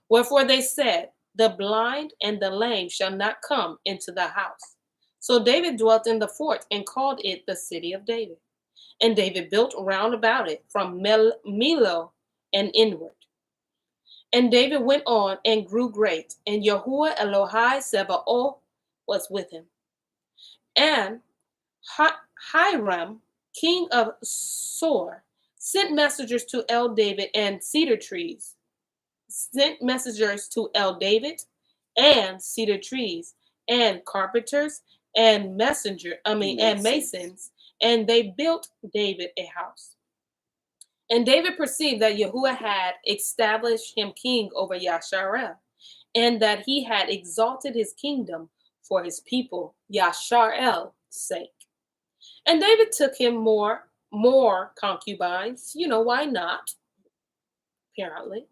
Wherefore they said, the blind and the lame shall not come into the house. So David dwelt in the fort and called it the city of David. And David built round about it from Millo and inward. And David went on and grew great, and Yahuwah Elohai Sebaoth was with him. And Hiram, king of Sor, sent messengers to El David and cedar trees. Sent messengers to El David and cedar trees and carpenters and and masons, and they built David a house. And David perceived that Yahuwah had established him king over Yasharel, and that he had exalted his kingdom for his people Yasharel's sake. And David took him more concubines. You know, why not? Apparently.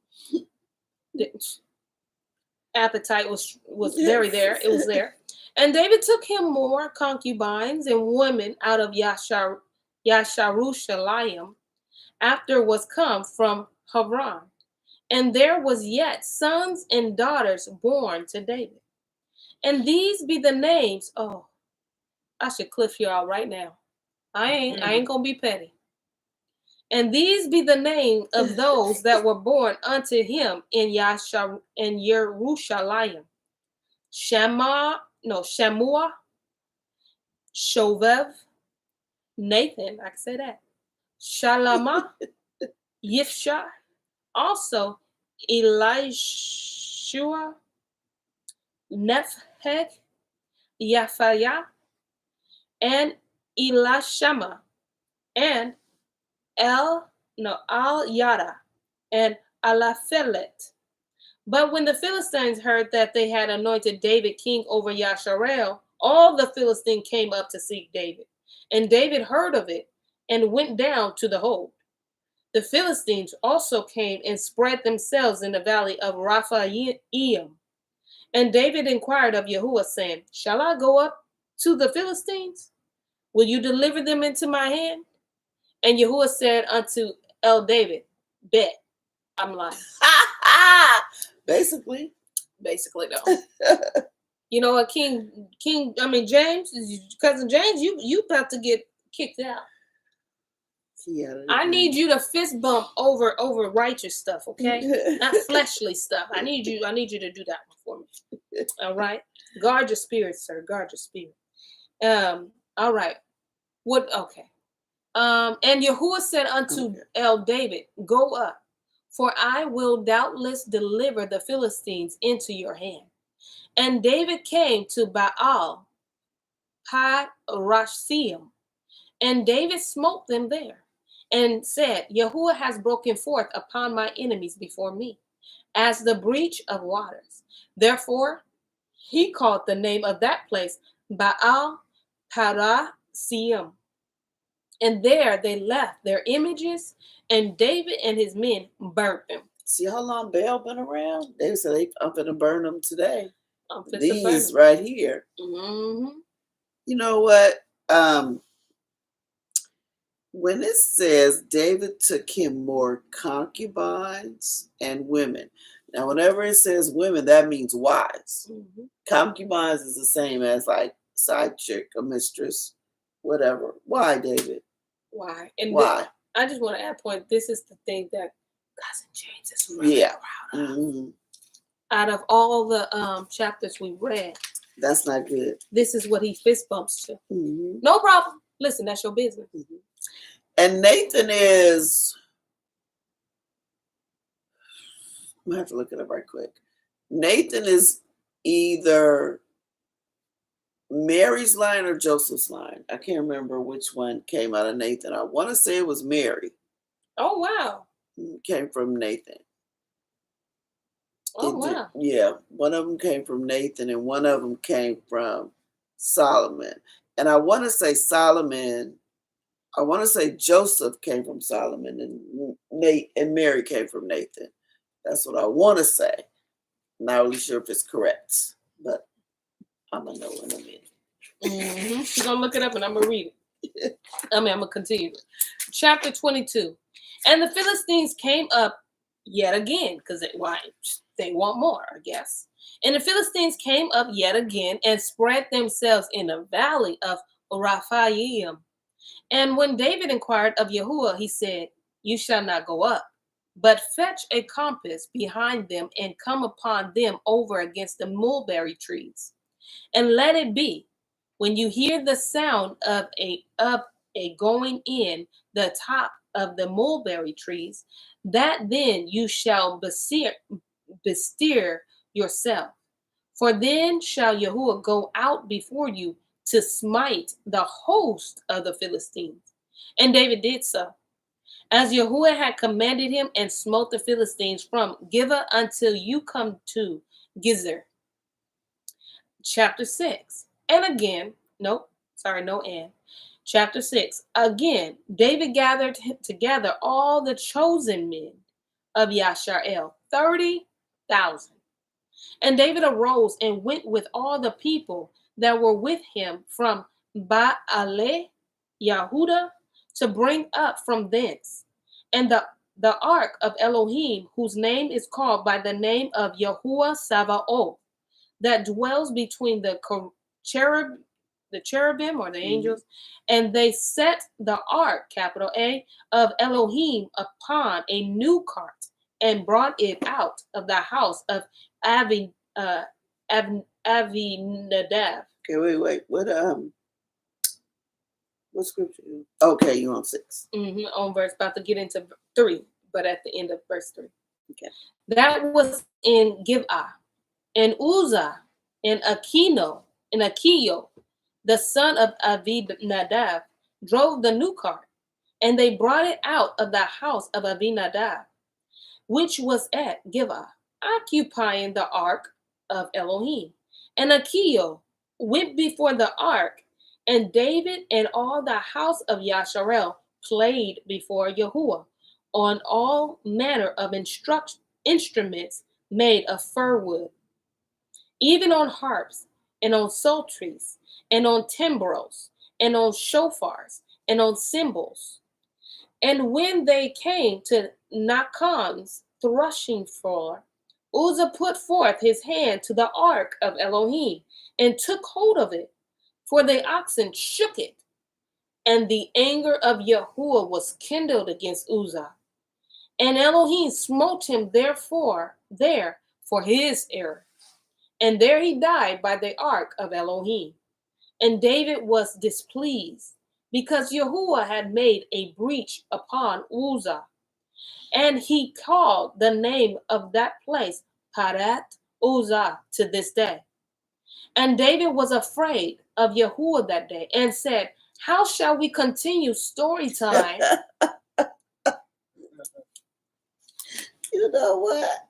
Appetite was very there. It was there. And David took him more concubines and women out of Yasharushalayim after was come from Hebron. And there was yet sons and daughters born to David. And these be the names. Oh, I should cliff you out right now. I ain't gonna be petty. And these be the names of those that were born unto him in Yerushalayim. Shemu'el, Shovev, Nathan, I can say that. Shalama, Yifshar, also Elishua, Nepheg, Yaphayah, and Elishama, and Al-Yada, and Alaphelet. But when the Philistines heard that they had anointed David king over Yasharel, all the Philistines came up to seek David. And David heard of it and went down to the hold. The Philistines also came and spread themselves in the valley of Raphaim. And David inquired of Yahuwah, saying, shall I go up to the Philistines? Will you deliver them into my hand? And Yahuwah said unto El David, bet. I'm lying.
Basically
though. You know what, James, cousin James, you about to get kicked out. Yeah, I need you to fist bump over righteous stuff, okay? Not fleshly stuff. I need you to do that one for me. All right. Guard your spirit, sir. Guard your spirit. All right. Okay. And Yahuwah said unto El David, go up, for I will doubtless deliver the Philistines into your hand. And David came to Baal Parashim, and David smote them there, and said, Yahuwah has broken forth upon my enemies before me, as the breach of waters. Therefore, he called the name of that place Baal Parashim. And there they left their images, and David and his men burnt them.
See how long Baal been around? They said, I'm going to burn them today. These right here.
Mm-hmm.
You know what? When it says David took him more concubines and women. Now, whenever it says women, that means wives.
Mm-hmm.
Concubines is the same as like side chick, a mistress, whatever. Why, David?
Why? And
why?
I just want to add a point. This is the thing that Cousin James is really proud of.
Mm-hmm.
Out of all the chapters we read,
that's not good.
This is what he fist bumps to.
Mm-hmm.
No problem. Listen, that's your business.
Mm-hmm. And Nathan is, I'm going to have to look it up right quick. Nathan is either Mary's line or Joseph's line. I can't remember which one came out of Nathan. I want to say it was Mary.
Oh, wow.
It came from Nathan.
Oh, wow.
Yeah. One of them came from Nathan and one of them came from Solomon. And I want to say Joseph came from Solomon and Mary came from Nathan. That's what I want to say. Not really sure if it's correct, but I'm going to know in a minute.
Mm-hmm. She's going to look it up and I'm going to read it. I'm going to continue. Chapter 22. And the Philistines came up yet again, because they want more, I guess. And the Philistines came up yet again and spread themselves in the valley of Rephaim. And when David inquired of Yahuwah, he said, "You shall not go up, but fetch a compass behind them and come upon them over against the mulberry trees. And let it be, when you hear the sound of a going in the top of the mulberry trees, that then you shall bestir yourself. For then shall Yahuwah go out before you to smite the host of the Philistines." And David did so, as Yahuwah had commanded him, and smote the Philistines from Gibeah until you come to Gezer. Chapter 6. And again, Chapter 6. Again, David gathered together all the chosen men of Yashar'el, 30,000. And David arose and went with all the people that were with him from Baale Yahuda to bring up from thence. And the ark of Elohim, whose name is called by the name of Yahuwah Sabaoth, that dwells between the cherubim or the angels, and they set the ark, capital A, of Elohim upon a new cart and brought it out of the house of Avinadav.
Okay, wait. What scripture? Okay, you on 6.
On verse, about to get into 3, but at the end of verse 3.
Okay.
That was in Gibeah, and Uzzah, and Achio, the son of Avinadav, drove the new cart, and they brought it out of the house of Avinadav, which was at Gibeah, occupying the ark of Elohim. And Achio went before the ark, and David and all the house of Yashar'el played before Yahuwah on all manner of instruments made of fir wood, even on harps, and on psalteries, and on timbrels, and on shofars, and on cymbals. And when they came to Nachon's threshing floor, Uzzah put forth his hand to the ark of Elohim, and took hold of it, for the oxen shook it. And the anger of Yahuwah was kindled against Uzzah, and Elohim smote him there for his error. And there he died by the ark of Elohim. And David was displeased, because Yahuwah had made a breach upon Uzzah. And he called the name of that place Parat Uzzah to this day. And David was afraid of Yahuwah that day, and said, "How shall we continue story time?"
You know what?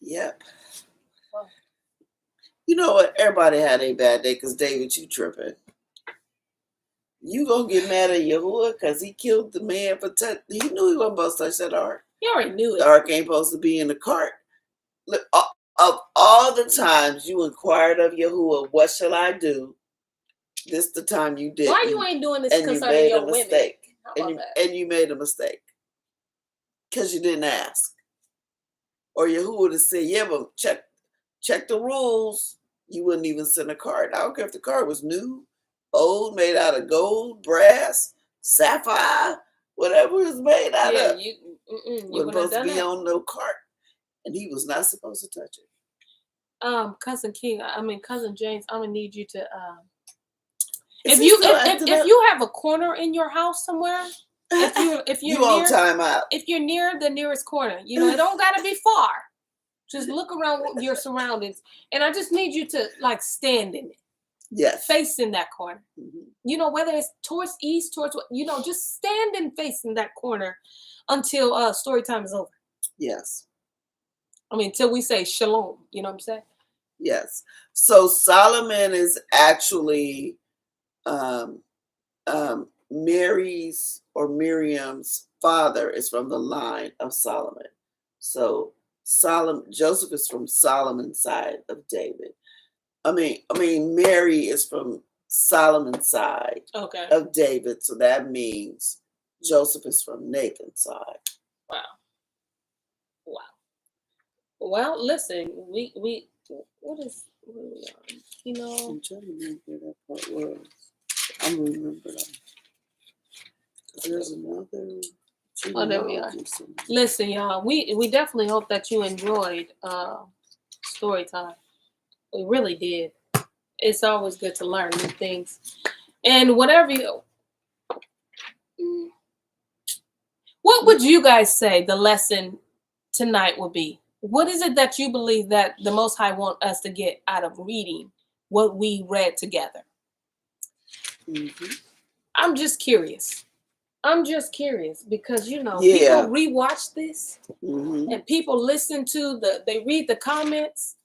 Yep. You know what? Everybody had a bad day because David, you tripping. You gonna get mad at Yahuwah because he killed the man for he knew he wasn't supposed to touch that ark.
He already knew it.
The ark ain't supposed to be in the cart. Look, of all the times you inquired of Yahuwah, what shall I do? This the time you did.
Why you ain't doing this concerning your women?
And you made a mistake because you didn't ask. Or Yahuwah would have said, "Yeah, but check the rules." You wouldn't even send a card. I don't care if the card was new, old, made out of gold, brass, sapphire, whatever it was made out of.
You
wasn't supposed to be on no cart, and he was not supposed to touch it.
Cousin James, I'm gonna need you to if you have a corner in your house somewhere, if you're
you on timeout.
If you're near the nearest corner, it don't gotta be far. Just look around your surroundings, and I just need you to stand in it.
Yes.
Facing that corner. Mm-hmm. Whether it's towards east, towards just stand and facing that corner until story time is over.
Yes.
Until we say shalom. You know what I'm saying?
Yes. So Solomon is actually Mary's or Miriam's father is from the line of Solomon. So Joseph is from Solomon's side of David. I mean, Mary is from Solomon's side of David. So that means Joseph is from Nathan's side.
Wow. Well, listen, we what is you know?
I'm trying to remember where that part was. I'm remembering. There's another.
Oh, there we are. Listen, y'all, we definitely hope that you enjoyed story time. We really did. It's always good to learn new things. And whatever what would you guys say the lesson tonight will be? What is it that you believe that the Most High want us to get out of reading what we read together?
Mm-hmm.
I'm just curious because, people rewatch this and people listen to they read the comments.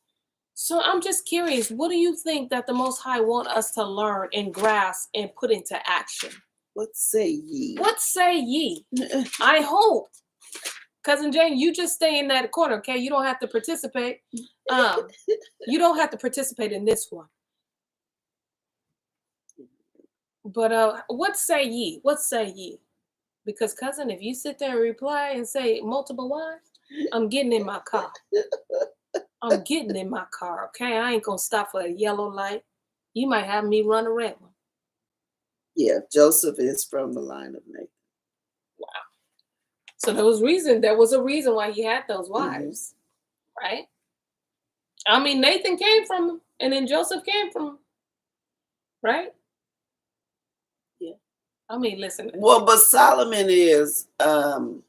So I'm just curious, what do you think that the Most High want us to learn and grasp and put into action?
What say ye?
What say ye? I hope. Cousin Jane, you just stay in that corner, okay? You don't have to participate. You don't have to participate in this one. But what say ye? What say ye? Because, cousin, if you sit there and reply and say multiple wives, I'm getting in my car. I'm getting in my car, okay? I ain't gonna stop for a yellow light. You might have me run a red one.
Yeah, Joseph is from the line of Nathan.
Wow. So there was a reason why he had those wives, right? I mean, Nathan came from him, and then Joseph came from him, right?
Yeah.
I mean, listen.
Well, but Solomon is, no.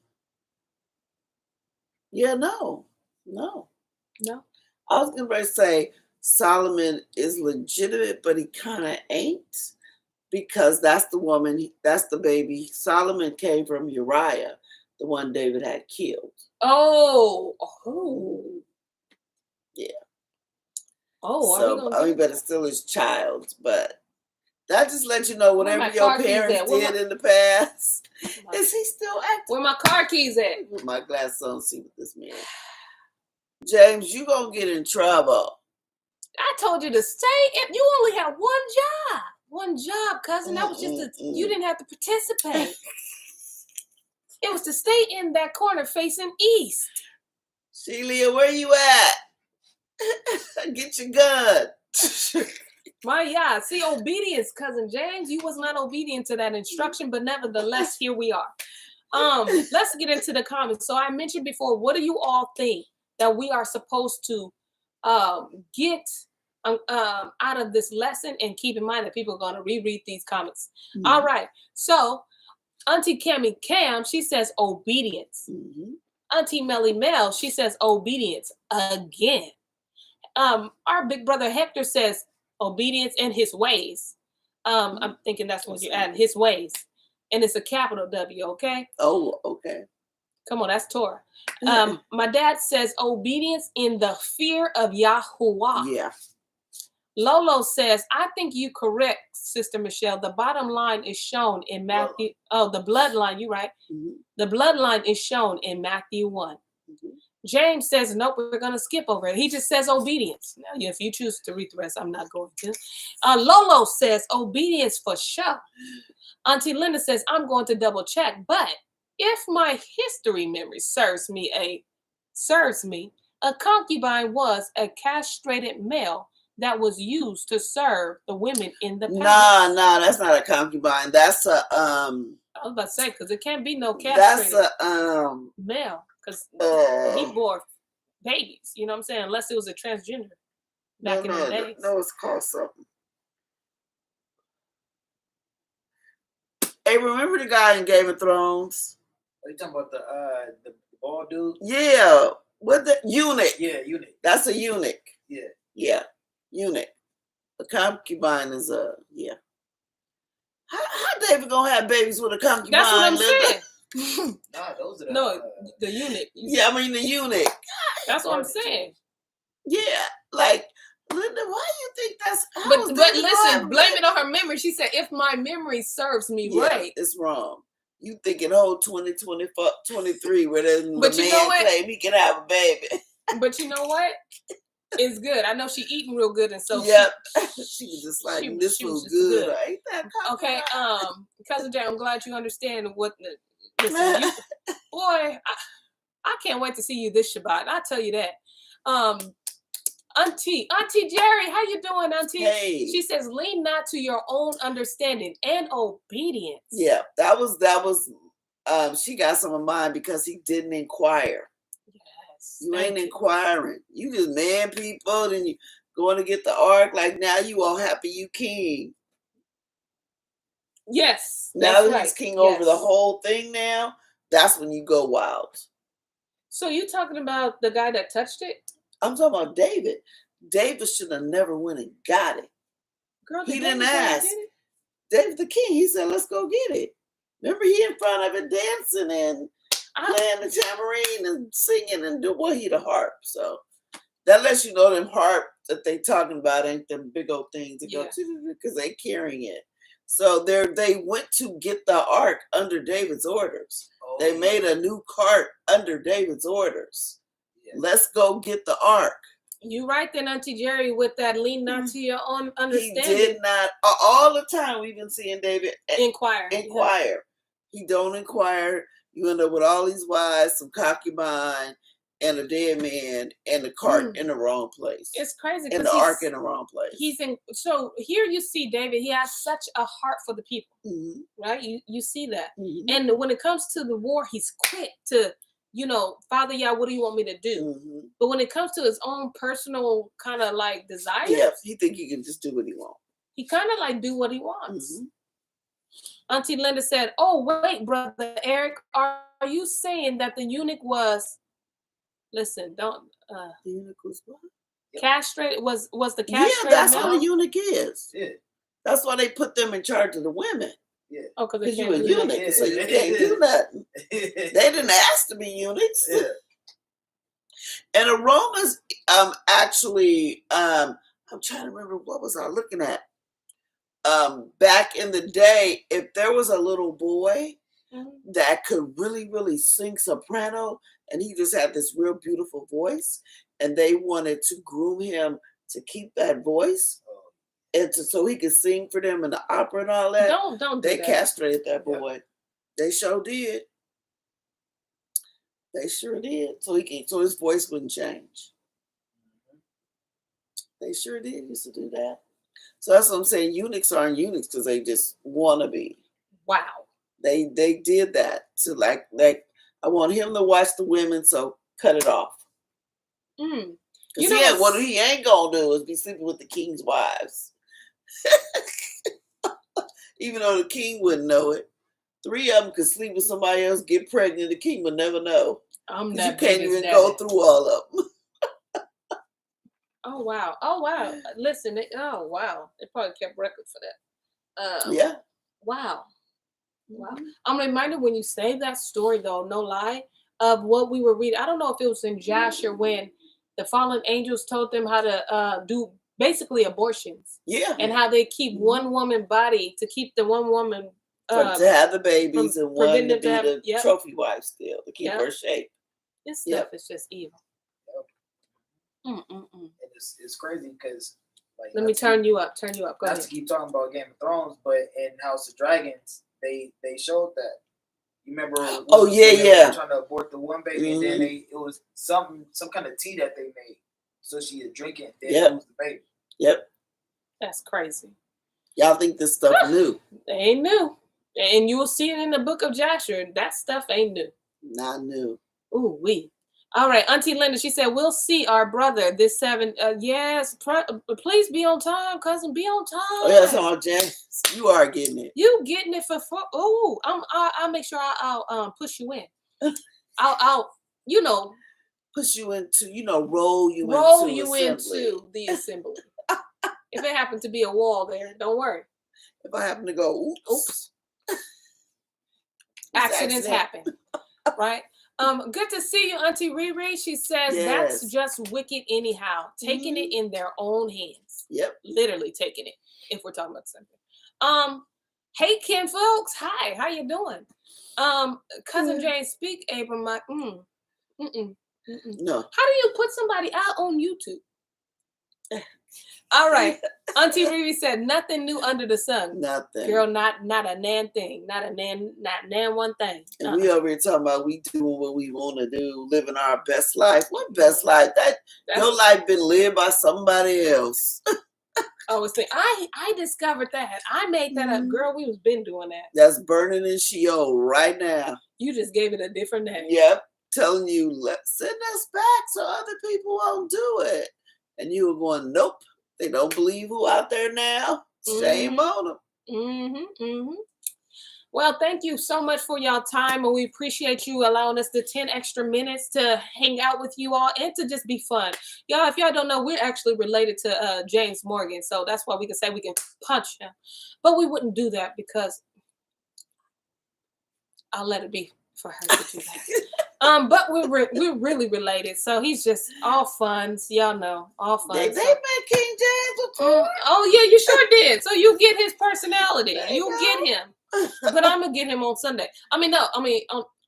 I was going to say Solomon is legitimate, but he kind of ain't, because that's the baby. Solomon came from Uriah, the one David had killed.
Oh.
Yeah.
Oh,
so, but it's still his child. But that just lets you know whatever your parents did in the past, is he still active?
Where my car keys at?
Put my glasses on, see what this means. James, you gonna get in trouble.
I told you to stay. You only had one job, cousin. That was just you didn't have to participate. It was to stay in that corner facing east.
Shelia, where you at? Get your gun.
See, obedience, cousin James. You was not obedient to that instruction, but nevertheless, here we are. Let's get into the comments. So I mentioned before, what do you all think that we are supposed to get out of this lesson? And keep in mind that people are going to reread these comments. Mm-hmm. All right. So Auntie Cami Cam, she says obedience. Mm-hmm. Auntie Melly Mel, she says obedience again. Our big brother Hector says obedience in his ways. I'm thinking that's what you're adding, his ways. And it's a capital W, okay?
Oh, okay.
Come on, that's Torah. My dad says obedience in the fear of Yahuwah.
Yeah.
Lolo says, I think you correct, Sister Michelle. The bottom line is shown in Matthew. Oh, the bloodline, you're right. Mm-hmm. The bloodline is shown in Matthew 1. Mm-hmm. James says, nope, we're going to skip over it. He just says obedience. Now, if you choose to read the rest, I'm not going to. Lolo says obedience for sure. Auntie Linda says, I'm going to double check. But if my history memory serves me, a concubine was a castrated male that was used to serve the women in the palace.
Nah, that's not a concubine. That's a
I was about to say, because it can't be no castrated.
That's a
male, because he bore babies. You know what I'm saying? Unless it was a transgender back in the days.
No, it's called something. Hey, remember the guy in Game of Thrones?
Are you talking about the bald dude?
Yeah, what the eunuch?
Yeah, eunuch.
That's a eunuch.
Yeah.
Eunuch. A concubine is How David gonna have babies with a concubine?
That's what I'm saying.
Nah, those are
the eunuch.
Yeah, I mean the eunuch.
That's what I'm saying.
Yeah, like Linda, why do you think that's?
But listen, blame it on her memory. She said, "If my memory serves me right,
it's wrong." You thinking whole 2023 where the
But you know
man
what?
claim he can have a baby.
But you know what? It's good. I know she eating real good, and so
yep. She was just like, this
she
was
just
good. Ain't that
okay, Cousin Jay, I'm glad you understand what. Listen, you, boy, I can't wait to see you this Shabbat. I tell you that. Auntie Jerry, how you doing, Auntie?
Hey.
She says, lean not to your own understanding and obedience.
Yeah, that was. She got some of mine because he didn't inquire.
Yes,
you ain't inquiring. You just man people, then you going to get the ark. Like now, you all happy you king.
Yes,
now
that's
that he's king over the whole thing. Now that's when you go wild.
So you talking about the guy that touched it?
I'm talking about David. David should have never went and got it.
Girl,
he didn't ask. David the king. He said, "Let's go get it." Remember, he in front of it dancing and playing the tambourine and singing and do he the harp. So that lets you know them harp that they talking about ain't them big old things that go because they carrying it. So they went to get the ark under David's orders. Oh, they made a new cart under David's orders. Yeah. Let's go get the ark.
You right then, Auntie Jerry, with that lean not to your own understanding.
He did not. All the time we've been seeing David
inquire.
Yeah. He don't inquire. You end up with all these wives, some concubine, and a dead man, and the cart in the wrong place.
It's crazy.
And the ark in the wrong place.
So here you see David. He has such a heart for the people, right? You see that. And when it comes to the war, he's quick to, Father, what do you want me to do? But when it comes to his own personal kind of like desires,
he think he can just do what he wants.
He kind of like do what he wants. Auntie Linda said, "Oh wait, brother Eric, are you saying that the eunuch was? Listen, don't.
The eunuch was what?
Castrated was the castrated?
Yeah, that's what a eunuch is. Yeah, that's why they put them in charge of the women. Yeah.
Oh, because
you're a eunuch, so you can't do nothing. They didn't ask to be eunuchs. Yeah. And the Romans, actually, I'm trying to remember what was I looking at. Back in the day, if there was a little boy that could really, really sing soprano, and he just had this real beautiful voice, and they wanted to groom him to keep that voice, and so he could sing for them in the opera and all that.
Don't
they castrated that boy. Yeah. They sure did. They sure did. So his voice wouldn't change. They sure did used to do that. So that's what I'm saying. Eunuchs aren't eunuchs because they just want to be.
Wow.
They did that to like I want him to watch the women, so cut it off. Because what he ain't gonna do is be sleeping with the king's wives. Even though the king wouldn't know it. 3 of them could sleep with somebody else, get pregnant. The king would never know. You can't even go through all of them.
Oh wow! Listen, oh wow! They probably kept record for that.
Yeah.
Wow. I'm reminded when you say that story, though, no lie, of what we were reading. I don't know if it was in Jasher when the fallen angels told them how to do basically abortions.
Yeah.
And how they keep one woman body to keep the one woman
to have the babies and one to be the trophy wife still to keep her shape.
This stuff is just evil.
And it's crazy because
let me turn you up. Go ahead.
To keep talking about Game of Thrones, but in House of Dragons, they showed that. You remember? Trying to abort the one baby, and then it was some kind of tea that they made, so she would drink it, then lose the baby.
Yep.
That's crazy.
Y'all think this stuff new?
They ain't new, and you will see it in the book of Jasher. That stuff ain't new.
Not new.
Ooh wee. All right, Auntie Linda, she said, we'll see our brother this 7. Yes, please be on time, cousin. Be on time.
Oh, yeah, so Janice, you are getting it.
You getting it for 4. Oh, I'll make sure I'll push you in. I'll
push you into, roll you
into the assembly. If it happened to be a wall there, don't worry.
If I happen to go, oops.
Accidents happen, right? Good to see you, Auntie Riri. She says that's just wicked anyhow. Taking it in their own hands.
Yep.
Literally taking it, if we're talking about something. Hey, Ken folks. Hi, how you doing? Cousin Jane, speak, Abram.
No.
How do you put somebody out on YouTube? All right. Auntie Riri said nothing new under the sun.
Nothing.
Girl, not a nan thing. Not nan one thing.
And we over here talking about we doing what we want to do, living our best life. What best life? Your life been lived by somebody else.
I discovered that. I made that up. Girl, we was been doing that.
That's burning in Sheol right now.
You just gave it a different name.
Yep. Telling you, send us back so other people won't do it. And you were going, nope. They don't believe who out there now. Shame on them.
Well, thank you so much for y'all time, and we appreciate you allowing us the 10 extra minutes to hang out with you all and to just be fun. Y'all, if y'all don't know, we're actually related to James Morgan, so that's why we can say we can punch him. But we wouldn't do that because I'll let it be for her to do that. But we're really related, so he's just all fun. Y'all know, all fun.
They made King James a tour.
Oh yeah, you sure did. So you get his personality. You get him. But I'm gonna get him on Sunday.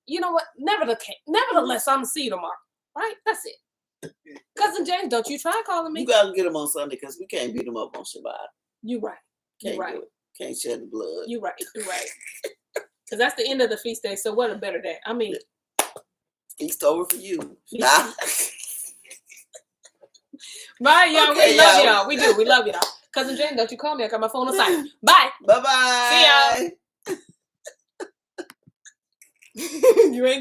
You know what? Nevertheless, I'm gonna see you tomorrow. Right? That's it. Cousin James, don't you try calling me.
You gotta get him on Sunday because we can't beat him up on Shabbat.
You right. You right.
Can't shed the blood.
You right. You right. Because that's the end of the feast day. So what a better day. I mean.
Feast over for you.
Bye, y'all. Okay, we love y'all. We do. We love y'all. Cousin Jane, don't you call me. I got my phone on silent. Bye.
Bye-bye.
See y'all. You ain't getting